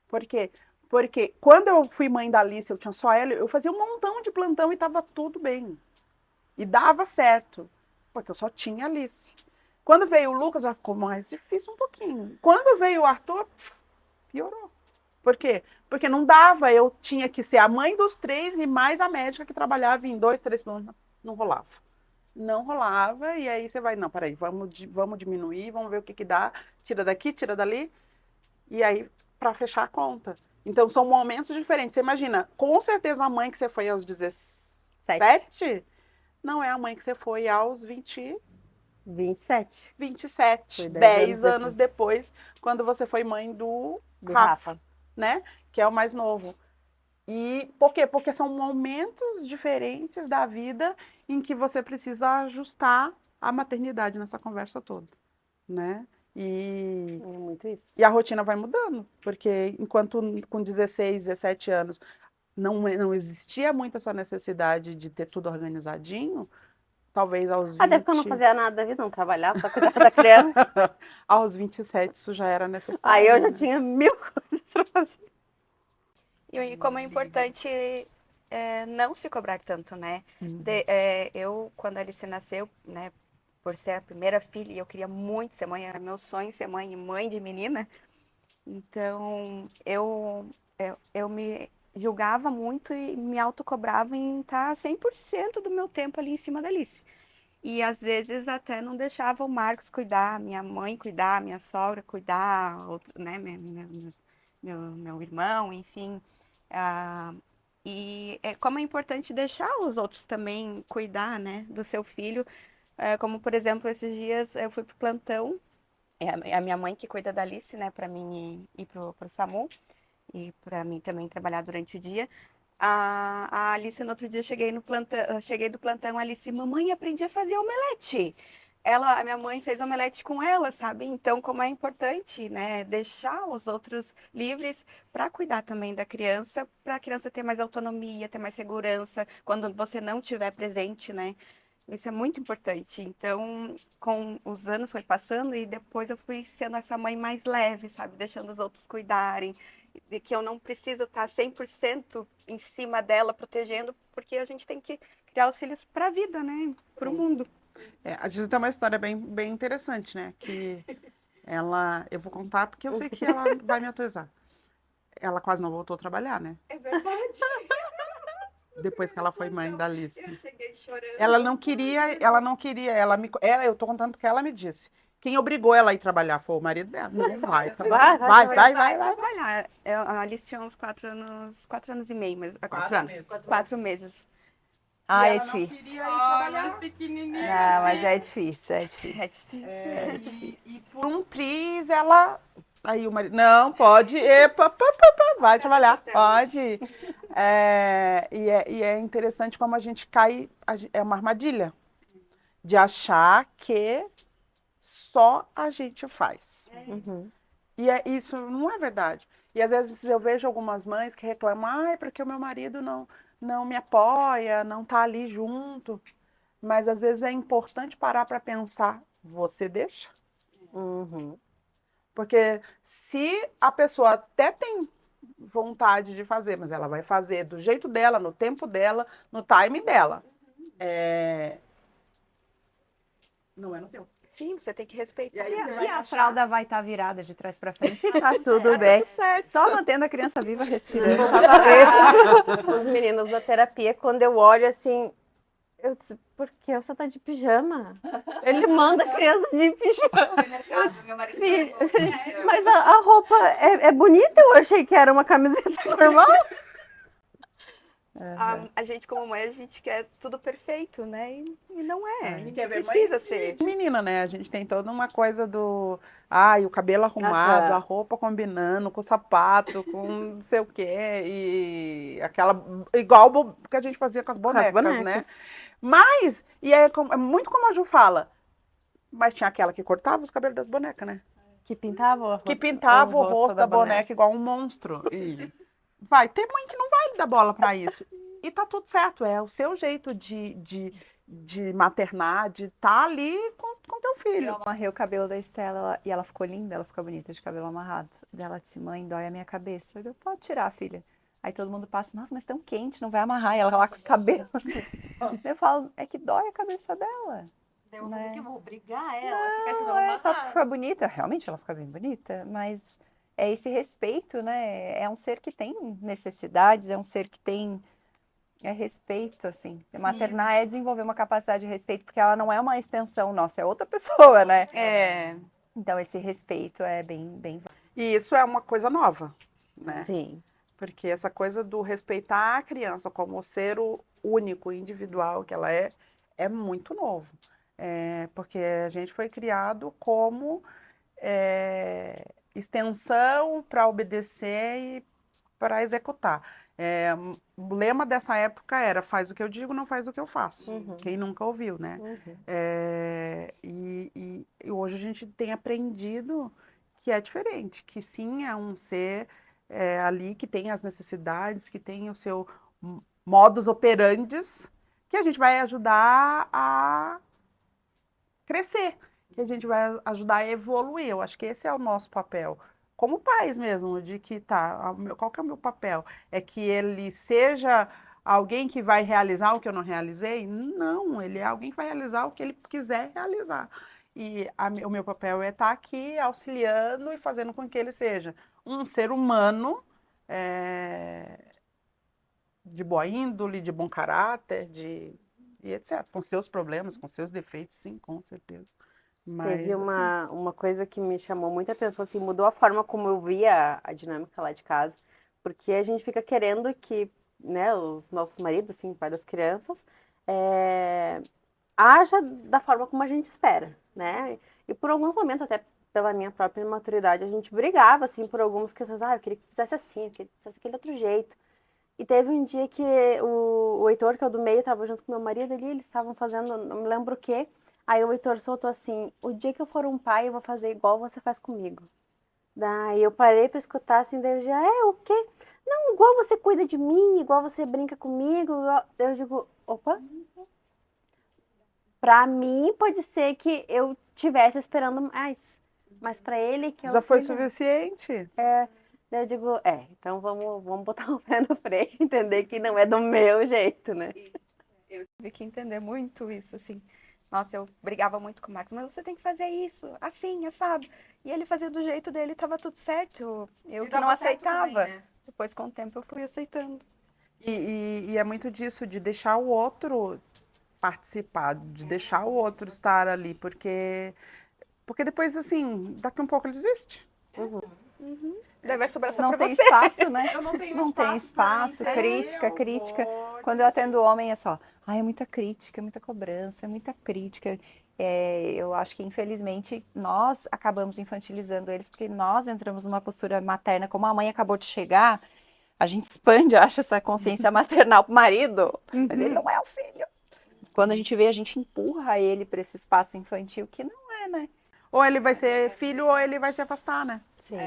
Por quê? Porque quando eu fui mãe da Alice, eu tinha só ela, eu fazia um montão de plantão e estava tudo bem. E dava certo, porque eu só tinha a Alice. Quando veio o Lucas, já ficou mais difícil um pouquinho. Quando veio o Arthur, piorou. Por quê? Porque não dava, eu tinha que ser a mãe dos 3 e mais a médica que trabalhava em 2, 3 plantões. Não rolava. Não rolava, e aí você vai, não, peraí, vamos diminuir, vamos ver o que dá. Tira daqui, tira dali. E aí, para fechar a conta. Então, são momentos diferentes. Você imagina, com certeza a mãe que você foi aos 17 não é a mãe que você foi aos 27. 27. Foi 10 anos depois, quando você foi mãe do Rafa, né? Que é o mais novo. E por quê? Porque são momentos diferentes da vida em que você precisa ajustar a maternidade nessa conversa toda, né? É muito isso. E a rotina vai mudando, porque enquanto com 16, 17 anos não existia muito essa necessidade de ter tudo organizadinho, talvez aos 20... Até porque eu não fazia nada da vida, não trabalhava, só cuidava da criança. Aos 27 isso já era necessário. Aí eu já tinha 1000 coisas pra fazer. E como é importante não se cobrar tanto, né? Eu, quando a Alice nasceu, né, por ser a primeira filha, e eu queria muito ser mãe, era meu sonho ser mãe e mãe de menina. Então, eu me julgava muito e me autocobrava em estar 100% do meu tempo ali em cima da Alice. E às vezes até não deixava o Marcos cuidar, minha mãe cuidar, minha sogra cuidar, né, meu irmão, enfim. Como é importante deixar os outros também cuidar, né, do seu filho. Como, por exemplo, esses dias eu fui pro plantão, é a minha mãe que cuida da Alice, né, para mim ir pro SAMU, e para mim também trabalhar durante o dia. A Alice, no outro dia, cheguei do plantão, a Alice, mamãe, aprendi a fazer omelete. A minha mãe fez omelete com ela, sabe? Então, como é importante, né, deixar os outros livres para cuidar também da criança, para a criança ter mais autonomia, ter mais segurança, quando você não estiver presente, né? Isso é muito importante. Então, com os anos foi passando e depois eu fui sendo essa mãe mais leve, sabe? Deixando os outros cuidarem, de que eu não preciso estar 100% em cima dela, protegendo, porque a gente tem que criar os filhos para a vida, né? Para o mundo. A Disney tem uma história bem interessante, né? Que eu vou contar porque eu sei que ela vai me autorizar. Ela quase não voltou a trabalhar, né? É verdade. Depois que ela foi mãe da Alice. Eu cheguei chorando. Ela não queria, eu tô contando porque ela me disse. Quem obrigou ela a ir trabalhar foi o marido dela. Não vai. Vai. Trabalhar. A Alice tinha uns 4 anos e meio, mas 4 anos. 4 meses. É difícil. Não, mas é difícil. E por um triz, ela... Aí o marido, não, pode, vai trabalhar, pode. E é interessante como a gente cai, é uma armadilha de achar que só a gente faz. E isso não é verdade. E às vezes eu vejo algumas mães que reclamam, porque o meu marido não me apoia, não tá ali junto. Mas às vezes é importante parar para pensar, você deixa? Porque se a pessoa até tem vontade de fazer, mas ela vai fazer do jeito dela, no tempo dela, no time dela. Não é no teu. Sim, você tem que respeitar. E a fralda vai estar virada de trás para frente e tá tudo bem. certo. Só mantendo a criança viva, respirando. Os meninos da terapia, quando eu olho assim, Eu disse, por que você tá de pijama? Ele manda a criança de pijama. Meu marido Sim, mas a roupa é bonita, eu achei que era uma camiseta normal. A gente, como mãe, a gente quer tudo perfeito, né? E não é. E quer ver Precisa mãe ser. de menina, né? A gente tem toda uma coisa do... Ai, o cabelo arrumado, Aham. a roupa combinando, com o sapato, com não sei o quê. E aquela... Igual que a gente fazia com as Com as bonecas, né? bonecas. Mas, e é muito como a Ju fala, mas tinha aquela que cortava os cabelos das bonecas, né? Que pintava o rosto, Que pintava o rosto da boneca. boneca igual um monstro. E vai ter mãe que não vai dar bola pra isso. E tá tudo certo, é o seu jeito de maternar, de estar ali com teu Eu filho. amarrei o cabelo da Estela e ela ficou linda, ela ficou bonita de cabelo amarrado. Daí ela disse, mãe, dói a minha cabeça. Eu pode tirar, filha. Aí todo mundo passa, nossa, mas tão quente, não vai amarrar. E ela lá com os cabelos. Eu falo, é que dói a cabeça dela. Eu vou fazer Né? o quê? Eu vou obrigar ela a ficar de cabelo Não, é só porque amarrado. fica bonita. Realmente ela fica bem bonita, mas é esse respeito, né? É um ser que tem necessidades, é um ser que tem respeito, assim. Maternar é desenvolver uma capacidade de respeito, porque ela não é uma extensão nossa, é outra pessoa, né? É. Então esse respeito é bem E isso é uma coisa nova, né? Sim. Porque essa coisa do respeitar a criança como ser único, individual que ela é muito novo. Porque a gente foi criado como extensão para obedecer e para executar. O lema dessa época era faz o que eu digo, não faz o que eu faço. Quem nunca ouviu, né? E hoje a gente tem aprendido que é diferente, que sim é um ser ali que tem as necessidades, que tem o seu modus operandis, que a gente vai ajudar a crescer, que a gente vai ajudar a evoluir. Eu acho que esse é o nosso papel. Como pais mesmo, de que qual que é o meu papel? É que ele seja alguém que vai realizar o que eu não realizei? Não, ele é alguém que vai realizar o que ele quiser realizar. E o meu papel é estar aqui auxiliando e fazendo com que ele seja um ser humano de boa índole, de bom caráter, e etc. Com seus problemas, com seus defeitos, sim, com certeza. Mas, Teve assim, uma coisa que me chamou muita atenção, assim, mudou a forma como eu via a dinâmica lá de casa, porque a gente fica querendo que, né, os nossos maridos, assim, pai das crianças, haja da forma como a gente espera, né? E por alguns momentos, até pela minha própria imaturidade, a gente brigava, assim, por algumas questões. Eu queria que fizesse assim, eu queria que fizesse daquele outro jeito. E teve um dia que o Heitor, que é o do meio, estava junto com meu marido ali, eles estavam fazendo, não me lembro o quê. Aí o Heitor soltou assim, o dia que eu for um pai, eu vou fazer igual você faz comigo. Daí eu parei pra escutar, assim, daí eu já, o quê? Não, igual você cuida de mim, igual você brinca comigo, igual... Daí eu digo, opa. Pra mim, pode ser que eu tivesse esperando mais. Mas pra ele, que é já o foi filho... suficiente? Daí eu digo, então vamos botar o pé no freio, entender que não é do meu jeito, né? Eu tive que entender muito isso, assim. Nossa, eu brigava muito com o Marcos, mas você tem que fazer isso, assim, assado. E ele fazia do jeito dele, tava tudo certo. Eu que não dava certo aceitava. também, né? Depois, com o tempo, eu fui aceitando. E é muito disso, de deixar o outro participar, de deixar o outro estar ali, porque depois, assim, daqui um pouco ele desiste. Daí vai sobrar só não pra tem você. espaço, né? Eu não tenho Não tem espaço, pra crítica, entender, crítica. vou Quando eu desistir. atendo homem é só, é muita crítica, é muita cobrança, é muita crítica. Eu acho que, infelizmente, nós acabamos infantilizando eles, porque nós entramos numa postura materna, como a mãe acabou de chegar, a gente expande, acha essa consciência maternal pro marido, mas ele não é o filho. Quando a gente vê, a gente empurra ele para esse espaço infantil, que não é, né? Ou ele vai ser filho ou ele vai se afastar, né? Sim.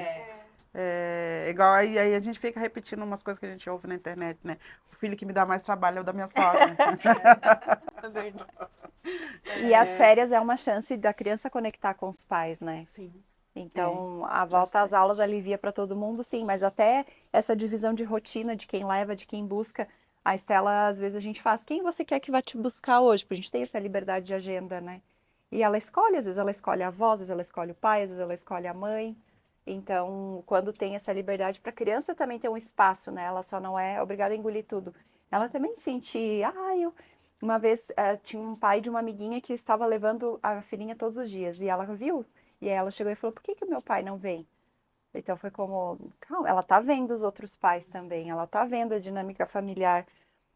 Igual aí a gente fica repetindo umas coisas que a gente ouve na internet, né? O filho que me dá mais trabalho é o da minha sogra. E as férias é uma chance da criança conectar com os pais, né? Sim. Então, a volta às aulas alivia para todo mundo, sim, mas até essa divisão de rotina de quem leva, de quem busca. A Estela, às vezes, a gente faz, quem você quer que vai te buscar hoje? Porque a gente tem essa liberdade de agenda, né? E ela escolhe, às vezes ela escolhe a avó, às vezes ela escolhe o pai, às vezes ela escolhe a mãe. Então, quando tem essa liberdade para a criança também ter um espaço, né? Ela só não é obrigada a engolir tudo. Ela também sentir, Uma vez tinha um pai de uma amiguinha que estava levando a filhinha todos os dias e ela viu. E aí ela chegou e falou: por que que o meu pai não vem? Então foi como, calma, ela tá vendo os outros pais também, ela tá vendo a dinâmica familiar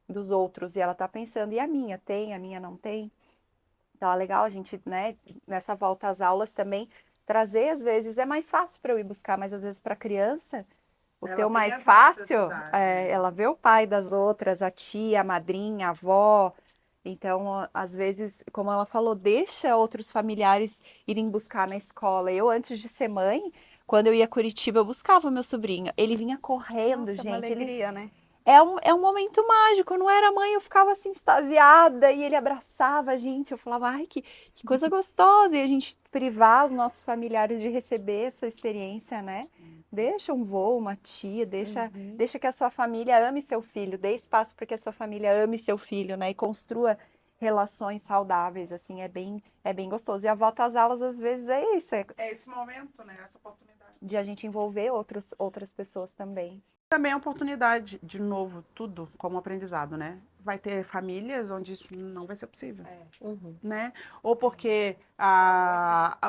dos outros e ela tá pensando, e a minha tem, a minha não tem? Então é legal a gente, né, nessa volta às aulas também, trazer, às vezes, é mais fácil para eu ir buscar, mas às vezes para criança, o Ela teu tem mais essa fácil, necessidade, né? ela vê o pai das outras, a tia, a madrinha, a avó. Então, às vezes, como ela falou, deixa outros familiares irem buscar na escola. Eu, antes de ser mãe, quando eu ia a Curitiba, eu buscava o meu sobrinho. Ele vinha correndo, Nossa, uma gente. Ele alegria, né? é um momento mágico. Eu não era mãe, eu ficava assim extasiada e ele abraçava a gente. Eu falava, ai, que coisa gostosa. E a gente privar os nossos familiares de receber essa experiência, né? Deixa um vô, uma tia, deixa que a sua família ame seu filho, dê espaço para que a sua família ame seu filho, né? E construa relações saudáveis, assim, é bem gostoso. E a volta às aulas, às vezes, é isso, é É esse momento, né? Essa oportunidade. de a gente envolver outras pessoas também. Também é oportunidade, de novo, tudo como aprendizado, né? Vai ter famílias onde isso não vai ser possível, né? Ou porque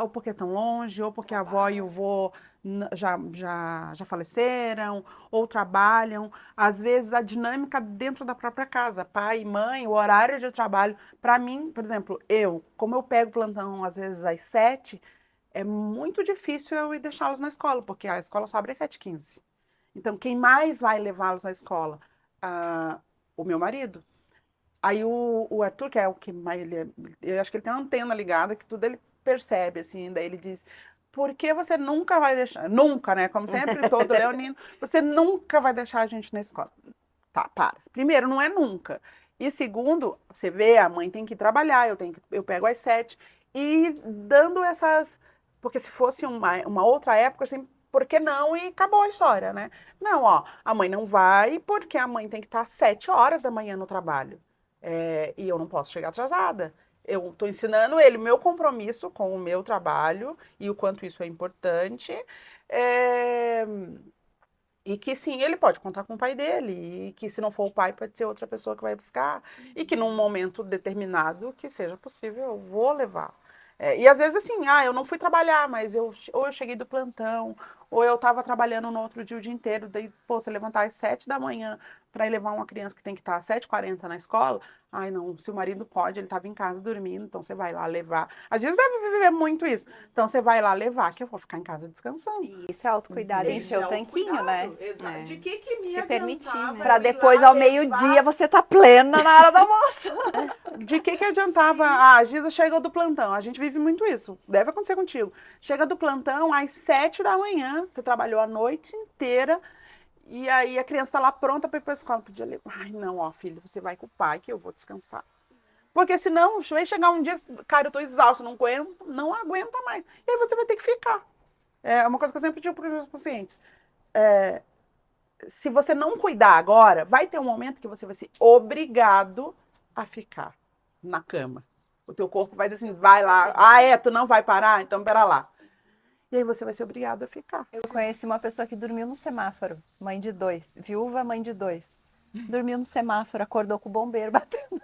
ou porque estão longe, ou porque a avó e o vô já faleceram, ou trabalham. Às vezes a dinâmica dentro da própria casa, pai e mãe, o horário de trabalho. Para mim, por exemplo, como eu pego plantão às vezes às 7, é muito difícil eu ir deixá-los na escola, porque a escola só abre às 7h15. Então, quem mais vai levá-los à escola? O meu marido. Aí o Arthur, que é o que mais eu acho que ele tem uma antena ligada, que tudo ele percebe, assim, daí ele diz, por que você nunca vai deixar, nunca, né, como sempre, todo leonino, você nunca vai deixar a gente na escola. Tá, para. Primeiro, não é nunca. E segundo, você vê, a mãe tem que trabalhar, eu pego às 7, e dando essas, porque se fosse uma outra época, assim, por que não? E acabou a história, né? Não, ó, a mãe não vai porque a mãe tem que estar às 7 horas da manhã no trabalho. E eu não posso chegar atrasada. Eu estou ensinando ele o meu compromisso com o meu trabalho e o quanto isso é importante. É, E que sim, ele pode contar com o pai dele, e que se não for o pai, pode ser outra pessoa que vai buscar, e que num momento determinado que seja possível, eu vou levar. E às vezes assim, eu não fui trabalhar, mas ou eu cheguei do plantão, ou eu estava trabalhando no outro dia o dia inteiro, daí, pô, você levantar às 7 da manhã para ir levar uma criança que tem que estar às 7h40 na escola, ai não, se o marido pode, ele estava em casa dormindo, então você vai lá levar. Às vezes deve viver muito isso, então você vai lá levar, que eu vou ficar em casa descansando. E isso é autocuidado, encher o tanquinho, né? Exato. É. De que me Se permitir, adiantava né? eu Pra ir depois, lá ao levar? meio-dia, você tá plena na hora do almoço. De que adiantava? A Giza chega do plantão, a gente vive muito isso, deve acontecer contigo. Chega do plantão às 7 da manhã, você trabalhou a noite inteira, e aí a criança tá lá pronta para ir pra escola. Podia ler. Ai, não, ó, filho, você vai com o pai que eu vou descansar. Porque senão, vai chegar um dia, cara, eu tô exausto, não aguenta mais. E aí você vai ter que ficar. É uma coisa que eu sempre digo para os meus pacientes. Se você não cuidar agora, vai ter um momento que você vai ser obrigado a ficar na cama. O teu corpo vai dizer assim, vai lá. Tu não vai parar? Então, pera lá. E aí você vai ser obrigado a ficar. Eu conheci uma pessoa que dormiu no semáforo, mãe de 2, viúva, mãe de 2. Dormiu no semáforo, acordou com o bombeiro batendo.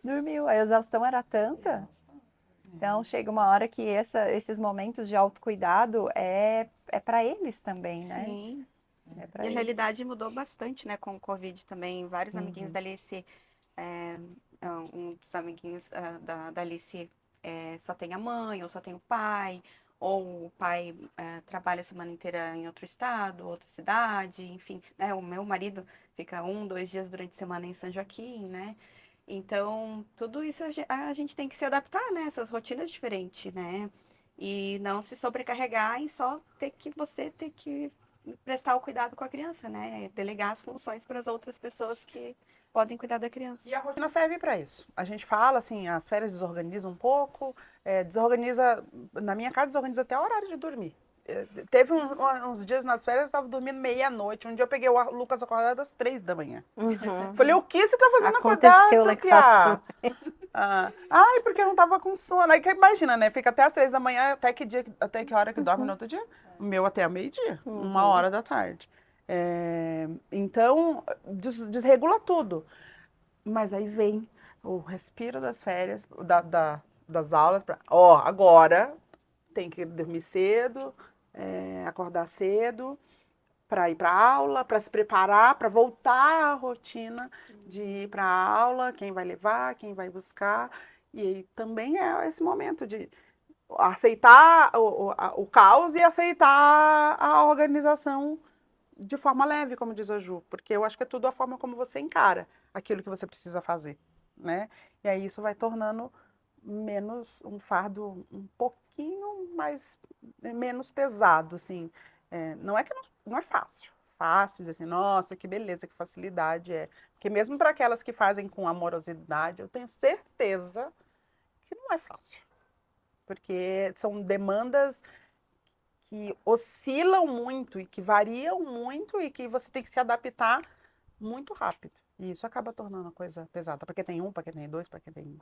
Dormiu, a exaustão era tanta. Então chega uma hora que esses momentos de autocuidado é para eles também, né? Sim. É pra E a eles. realidade mudou bastante, né, com o Covid também. Vários amiguinhos da Alice, um dos amiguinhos da Alice só tem a mãe, ou só tem o pai, ou o pai trabalha a semana inteira em outro estado, outra cidade, enfim, né? O meu marido fica 2 dias durante a semana em São Joaquim, né? Então, tudo isso a gente tem que se adaptar, né? Essas rotinas diferentes, né? E não se sobrecarregar em só você ter que prestar o cuidado com a criança, né? Delegar as funções para as outras pessoas que podem cuidar da criança. E a rotina serve para isso. A gente fala assim, as férias desorganizam um pouco, desorganiza, na minha casa desorganiza até o horário de dormir. Teve uns dias nas férias, eu estava dormindo meia-noite. Um dia eu peguei o Lucas acordado às 3 da manhã. Falei, o que você tá fazendo Aconteceu acordado, lá em casa Piá? Porque eu não tava com sono. Aí que imagina, né? Fica até às 3 da manhã, até que hora que dorme no outro dia? O meu até a meio-dia, 1h da tarde. Então, desregula tudo. Mas aí vem o respiro das férias, das aulas, agora tem que dormir cedo, acordar cedo, para ir para a aula, para se preparar, para voltar à rotina de ir para a aula, quem vai levar, quem vai buscar. E aí também é esse momento de aceitar o caos e aceitar a organização de forma leve, como diz a Ju, porque eu acho que é tudo a forma como você encara aquilo que você precisa fazer, né? E aí isso vai tornando menos um fardo um pouquinho mais menos pesado, assim. Não é que não é fácil dizer assim, nossa, que beleza, que facilidade é. Porque mesmo para aquelas que fazem com amorosidade, eu tenho certeza que não é fácil. Porque são demandas que oscilam muito e que variam muito e que você tem que se adaptar muito rápido. E isso acaba tornando a coisa pesada. Para quem tem 1, para quem tem 2, para quem tem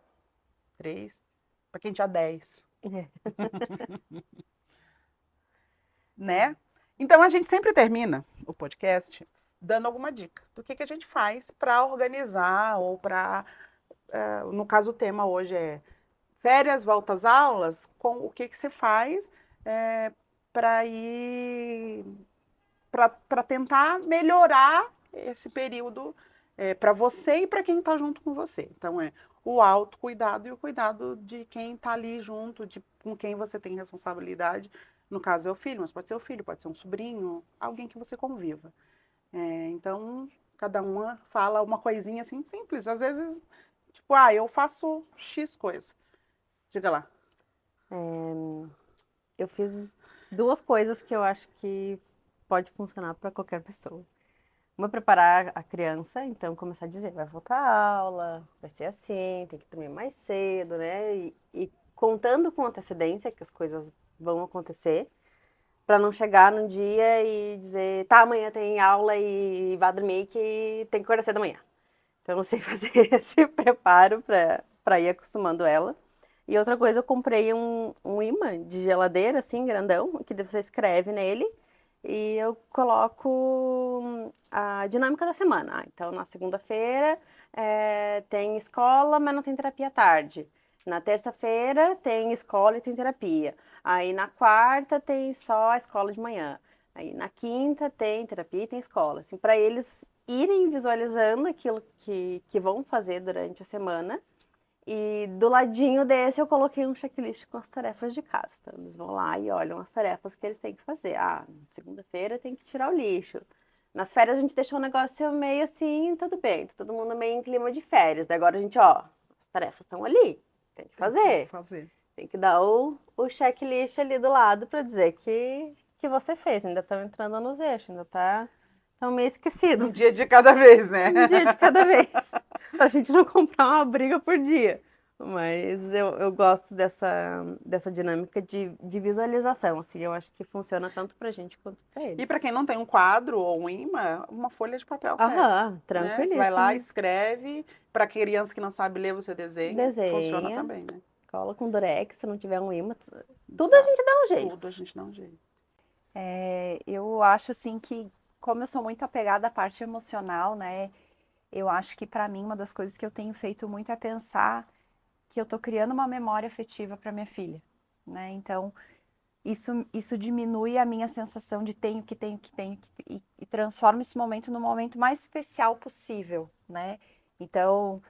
3, para quem tinha 10. Né? Então a gente sempre termina o podcast dando alguma dica do que a gente faz para organizar ou para, no caso o tema hoje é férias, volta às aulas, com o que você faz para ir para tentar melhorar esse período para você e para quem está junto com você. Então o autocuidado e o cuidado de quem está ali junto, com quem você tem responsabilidade. No caso é o filho, mas pode ser o filho, pode ser um sobrinho, alguém que você conviva. Então, cada uma fala uma coisinha assim simples. Às vezes, tipo, eu faço X coisa. Diga lá. Eu fiz 2 coisas que eu acho que pode funcionar para qualquer pessoa. Uma é preparar a criança, então começar a dizer, vai voltar à aula, vai ser assim, tem que dormir mais cedo, né? E contando com antecedência que as coisas vão acontecer, para não chegar num dia e dizer, tá, amanhã tem aula e vá dormir que tem que acordar cedo amanhã. Então, você fazer esse preparo para ir acostumando ela. E outra coisa, eu comprei um imã de geladeira, assim, grandão, que você escreve nele e eu coloco a dinâmica da semana. Então, na segunda-feira tem escola, mas não tem terapia à tarde. Na terça-feira tem escola e tem terapia. Aí na quarta tem só a escola de manhã. Aí na quinta tem terapia e tem escola. Assim, para eles irem visualizando aquilo que vão fazer durante a semana. E do ladinho desse eu coloquei um checklist com as tarefas de casa. Então eles vão lá e olham as tarefas que eles têm que fazer. Segunda-feira tem que tirar o lixo. Nas férias a gente deixou o negócio meio assim, tudo bem. Todo mundo meio em clima de férias. Daí agora a gente, as tarefas estão ali. Tem que fazer. Tem que dar o checklist ali do lado para dizer que você fez. Ainda estão entrando nos eixos, ainda estão meio esquecidos. Um dia de cada vez, né? Um dia de cada vez. Pra gente não comprar uma briga por dia. Mas eu gosto dessa dinâmica de visualização. Assim, eu acho que funciona tanto pra gente quanto pra eles. E para quem não tem um quadro ou um imã, uma folha de papel serve. Tranquilíssimo. Você vai lá, escreve. Para criança que não sabe ler, você desenha. Funciona também, né? Cola com durex, se não tiver um imã. Tudo a gente dá um jeito. Tudo a gente dá um jeito. Eu acho assim que, como eu sou muito apegada à parte emocional, né? Eu acho que para mim uma das coisas que eu tenho feito muito é pensar que eu tô criando uma memória afetiva para minha filha, né? Então, isso diminui a minha sensação de tenho que e transforma esse momento no momento mais especial possível, né? Então,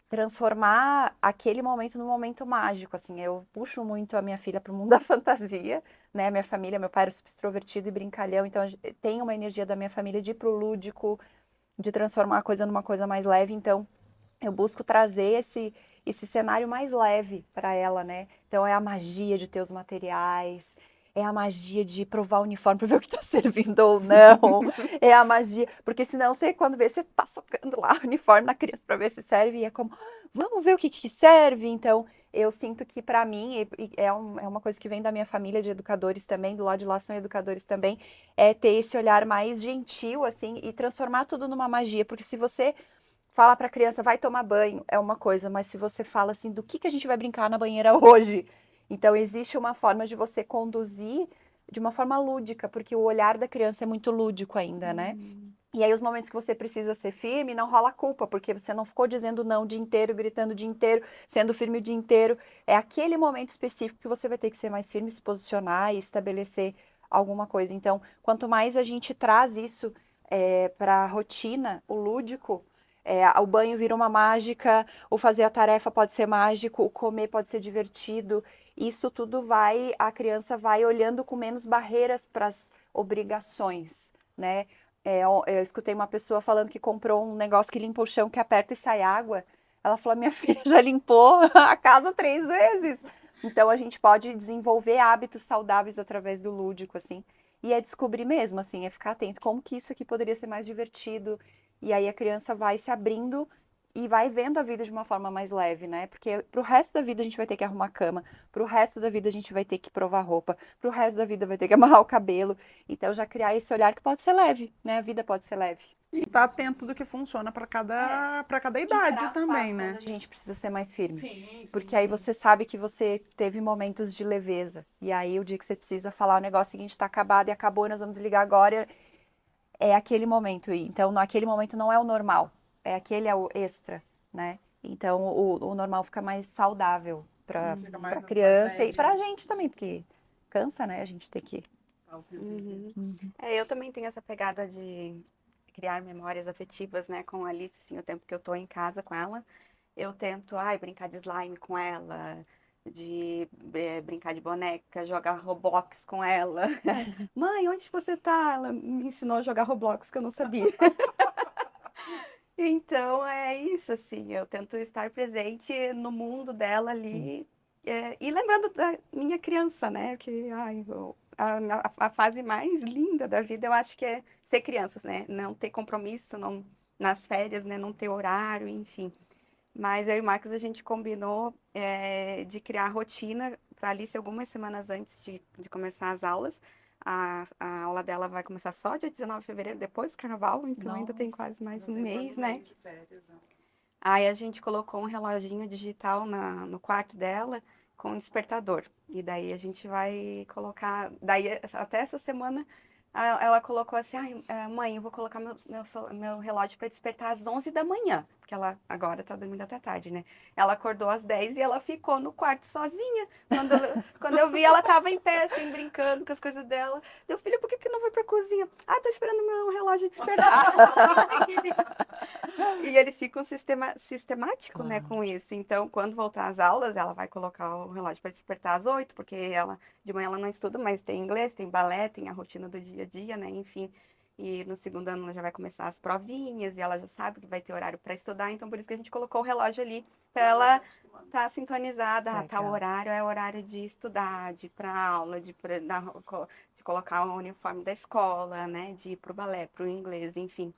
transformar aquele momento num momento mágico, assim, eu puxo muito a minha filha para o mundo da fantasia, né? Minha família, meu pai era super extrovertido e brincalhão, então tem uma energia da minha família de ir pro lúdico, de transformar a coisa numa coisa mais leve, então eu busco trazer esse cenário mais leve para ela, né? Então é a magia de ter os materiais, é a magia de provar o uniforme para ver o que tá servindo ou não, é a magia, porque senão você, quando vê, você tá socando lá o uniforme na criança para ver se serve, e é como, vamos ver o que serve. Então eu sinto que para mim, é uma coisa que vem da minha família de educadores também, do lado de lá são educadores também, é ter esse olhar mais gentil, assim, e transformar tudo numa magia, porque se você fala para a criança, vai tomar banho, é uma coisa, mas se você fala assim, do que a gente vai brincar na banheira hoje? Então, existe uma forma de você conduzir de uma forma lúdica, porque o olhar da criança é muito lúdico ainda, né? E aí os momentos que você precisa ser firme, não rola culpa, porque você não ficou dizendo não o dia inteiro, gritando o dia inteiro, sendo firme o dia inteiro. É aquele momento específico que você vai ter que ser mais firme, se posicionar e estabelecer alguma coisa. Então, quanto mais a gente traz isso para a rotina, o lúdico, o banho vira uma mágica, o fazer a tarefa pode ser mágico, o comer pode ser divertido. Isso tudo a criança vai olhando com menos barreiras para as obrigações, né? Eu escutei uma pessoa falando que comprou um negócio que limpa o chão, que aperta e sai água. Ela falou, minha filha já limpou a casa 3 vezes. Então, a gente pode desenvolver hábitos saudáveis através do lúdico, assim. E é descobrir mesmo, assim, é ficar atento. Como que isso aqui poderia ser mais divertido? E aí a criança vai se abrindo e vai vendo a vida de uma forma mais leve, né? Porque pro resto da vida a gente vai ter que arrumar cama, pro resto da vida a gente vai ter que provar roupa, pro resto da vida vai ter que amarrar o cabelo. Então já criar esse olhar que pode ser leve, né? A vida pode ser leve. E tá atento do que funciona para cada idade também, né? A gente precisa ser mais firme. Sim, Porque aí você sabe que você teve momentos de leveza. E aí o dia que você precisa falar o negócio seguinte está acabado e acabou, nós vamos desligar agora. É aquele momento. Então, aquele momento não é o normal. É o extra, né? Então, o normal fica mais saudável para a criança e para a gente também, porque cansa, né? A gente ter que... Eu também tenho essa pegada de criar memórias afetivas, né, com a Alice, assim, o tempo que eu tô em casa com ela. Eu tento, brincar de slime com ela, de brincar de boneca, jogar Roblox com ela. Mãe, onde você tá? Ela me ensinou a jogar Roblox, que eu não sabia. Então, é isso, assim, eu tento estar presente no mundo dela ali, e lembrando da minha criança, né, que a fase mais linda da vida, eu acho que é ser crianças, né, não ter compromisso nas férias, né, não ter horário, enfim. Mas eu e o Marcos, a gente combinou de criar rotina para a Alice algumas semanas antes de começar as aulas. A aula dela vai começar só dia 19 de fevereiro, depois do carnaval, então ainda tem quase mais um mês, né? Aí a gente colocou um reloginho digital no quarto dela com um despertador. E daí a gente vai colocar. Daí até essa semana ela colocou assim: mãe, eu vou colocar meu relógio para despertar às 11 da manhã. Porque ela agora tá dormindo até tarde, né? Ela acordou às 10 e ela ficou no quarto sozinha. Quando eu vi, ela tava em pé, assim, brincando com as coisas dela. Meu filho, por que não foi pra cozinha? Tô esperando meu relógio despertar. E eles ficam sistemático, né, com isso. Então, quando voltar às aulas, ela vai colocar o relógio para despertar às 8, porque de manhã ela não estuda, mas tem inglês, tem balé, tem a rotina do dia a dia, né, enfim. E no segundo ano ela já vai começar as provinhas e ela já sabe que vai ter horário para estudar, então por isso que a gente colocou o relógio ali para ela estar sintonizada. Tal horário é horário de estudar, de ir para aula, de colocar o uniforme da escola, né, de ir para o balé, para o inglês, enfim.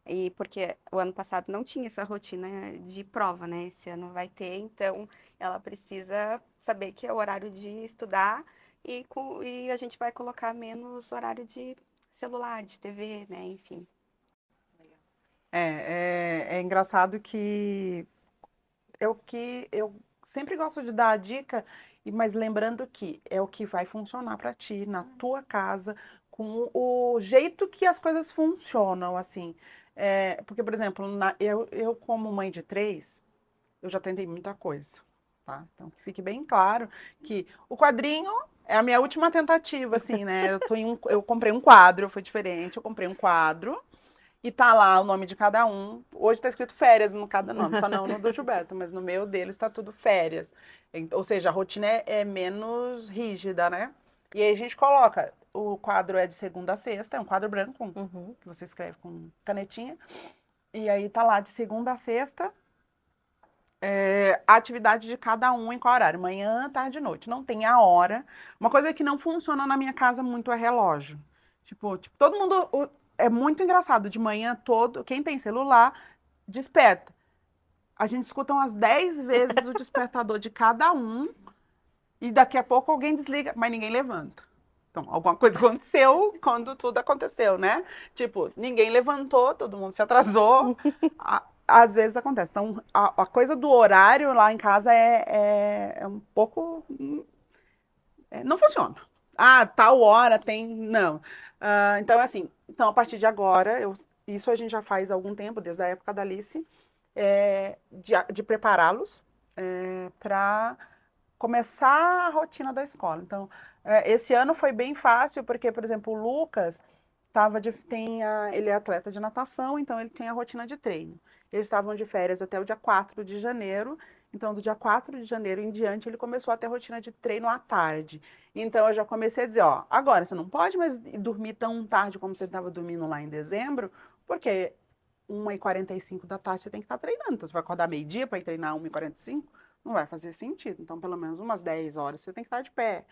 E porque o ano passado não tinha essa rotina de prova, né? Esse ano vai ter, então ela precisa saber que é o horário de estudar e a gente vai colocar menos horário de celular, de TV, né? Enfim. É engraçado que eu sempre gosto de dar a dica, mas lembrando que é o que vai funcionar para ti, na tua casa, com o jeito que as coisas funcionam, assim. Porque, por exemplo, eu como mãe de 3, eu já tentei muita coisa, tá? Então, que fique bem claro que o quadrinho é a minha última tentativa, assim, né? Eu comprei um quadro, foi diferente, eu comprei um quadro. E tá lá o nome de cada um. Hoje tá escrito férias no cada nome, só não no do Gilberto, mas no meu deles tá tudo férias. Ou seja, a rotina é menos rígida, né? E aí a gente coloca, o quadro é de segunda a sexta, é um quadro branco, que você escreve com canetinha. E aí tá lá de segunda a sexta, a atividade de cada um em qual horário. Manhã, tarde e noite. Não tem a hora. Uma coisa que não funciona na minha casa muito é relógio. Tipo todo mundo... É muito engraçado, de manhã quem tem celular, desperta. A gente escuta umas 10 vezes o despertador de cada um, e daqui a pouco alguém desliga, mas ninguém levanta. Então, alguma coisa aconteceu quando tudo aconteceu, né? Tipo, ninguém levantou, todo mundo se atrasou. Às vezes acontece. Então, a coisa do horário lá em casa é um pouco... não funciona. Tal hora tem... Não. Então, assim, a partir de agora, isso a gente já faz há algum tempo, desde a época da Alice, de prepará-los para começar a rotina da escola. Então, esse ano foi bem fácil, porque, por exemplo, o Lucas ele é atleta de natação, então ele tem a rotina de treino. Eles estavam de férias até o dia 4 de janeiro, então do dia 4 de janeiro em diante ele começou a ter rotina de treino à tarde. Então eu já comecei a dizer, ó, agora você não pode mais dormir tão tarde como você estava dormindo lá em dezembro, porque 1h45 da tarde você tem que estar treinando. Então você vai acordar meio-dia para ir treinar 1h45? Não vai fazer sentido. Então, pelo menos umas 10 horas você tem que estar de pé.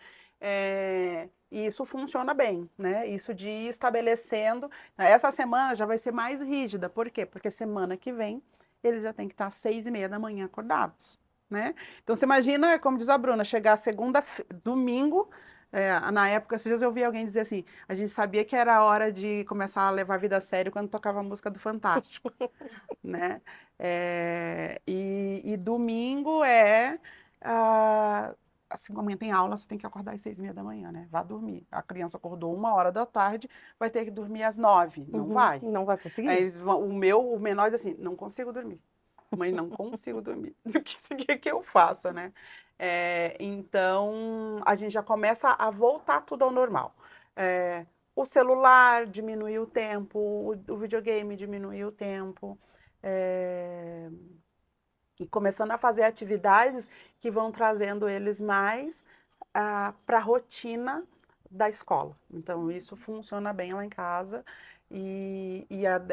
E isso funciona bem, né? Isso de ir estabelecendo. Essa semana já vai ser mais rígida. Por quê? Porque semana que vem eles já têm que estar às 6h30 da manhã acordados, né? Então, você imagina, como diz a Bruna, chegar domingo. Na época, esses dias eu vi alguém dizer assim, a gente sabia que era a hora de começar a levar a vida a sério quando tocava a música do Fantástico, né? E domingo assim, como amanhã tem aula, você tem que acordar às 6h30 da manhã, né? Vá dormir. A criança acordou 1h da tarde, vai ter que dormir às 9h. Não vai. Não vai conseguir. Aí o menor diz assim, não consigo dormir. Mãe, não consigo dormir. O que eu faço, né? Então, a gente já começa a voltar tudo ao normal. O celular diminuiu o tempo, o videogame diminuiu o tempo. E começando a fazer atividades que vão trazendo eles mais para a rotina da escola. Então, isso funciona bem lá em casa. E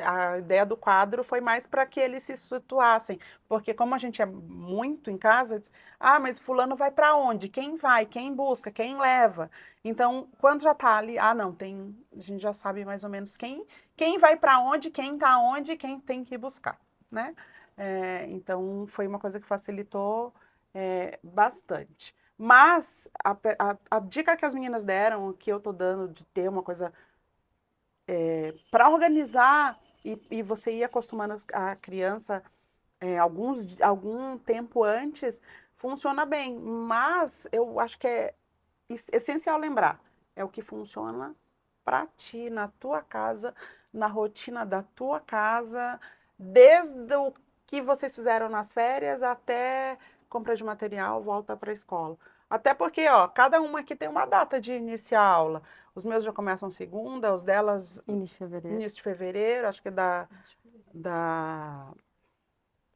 a ideia do quadro foi mais para que eles se situassem. Porque como a gente é muito em casa, mas fulano vai para onde? Quem vai? Quem busca? Quem leva? Então, quando já está ali, a gente já sabe mais ou menos quem vai para onde, quem está onde e quem tem que buscar, né? Então, foi uma coisa que facilitou bastante. Mas a dica que as meninas deram, que eu estou dando de ter uma coisa para organizar e você ir acostumando a criança algum tempo antes, funciona bem. Mas eu acho que é essencial lembrar, é o que funciona para ti, na tua casa, na rotina da tua casa, desde o que vocês fizeram nas férias até compra de material, volta para a escola. Até porque, cada uma aqui tem uma data de iniciar a aula. Os meus já começam segunda, os delas Início início de fevereiro, acho que da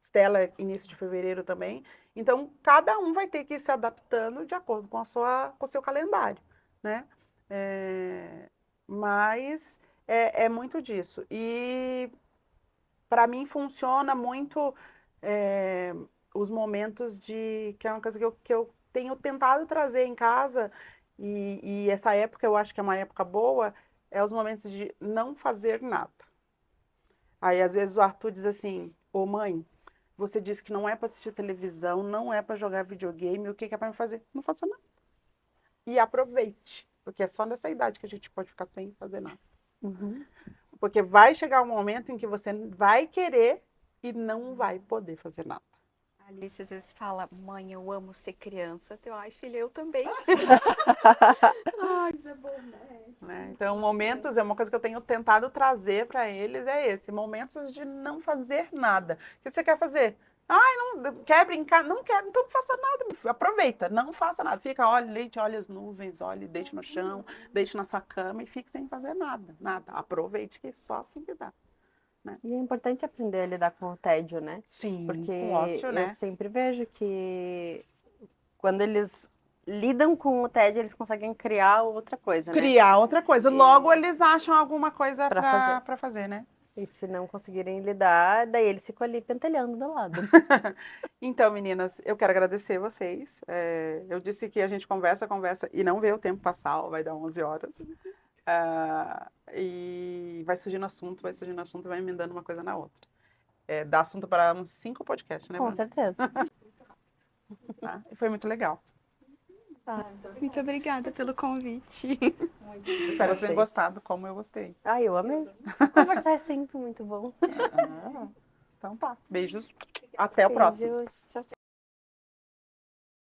Stella é início de fevereiro também. Então, cada um vai ter que ir se adaptando de acordo com o seu calendário, né? Mas é muito disso. E para mim funciona muito os momentos que é uma coisa que eu tenho tentado trazer em casa, e essa época eu acho que é uma época boa, os momentos de não fazer nada. Aí às vezes o Arthur diz assim, ô mãe, você disse que não é para assistir televisão, não é para jogar videogame, o que é para me fazer? Não faça nada. E aproveite, porque é só nessa idade que a gente pode ficar sem fazer nada. Uhum. Porque vai chegar um momento em que você vai querer e não vai poder fazer nada. A Alice às vezes fala, mãe, eu amo ser criança. Ai, filha, eu também. Ai, isso é bom, né? Então, momentos, uma coisa que eu tenho tentado trazer para eles momentos de não fazer nada. O que você quer fazer? Não quer brincar? Não quer, então não faça nada, meu filho. Aproveita, não faça nada. Fica, olhe as nuvens, deite no chão, deite na sua cama e fique sem fazer nada, nada. Aproveite, que só assim que dá. Né? E é importante aprender a lidar com o tédio, né? Sim, porque com o ócio, né? eu sempre vejo que quando eles lidam com o tédio, eles conseguem criar outra coisa, né? Criar outra coisa. Logo, eles acham alguma coisa para fazer, né? E se não conseguirem lidar, daí eles ficam ali pentelhando do lado. Então, meninas, eu quero agradecer vocês. Eu disse que a gente conversa e não vê o tempo passar, vai dar 11 horas. E vai surgindo assunto, vai emendando uma coisa na outra. Dá assunto para uns 5 podcasts, né, Com Bruna? certeza. E foi muito legal. Muito obrigada pelo convite. Espero que tenham gostado, como eu gostei. Eu amei. Conversar é sempre muito bom. Então tá. Beijos. Até o próximo. Beijos. Tchau, tchau.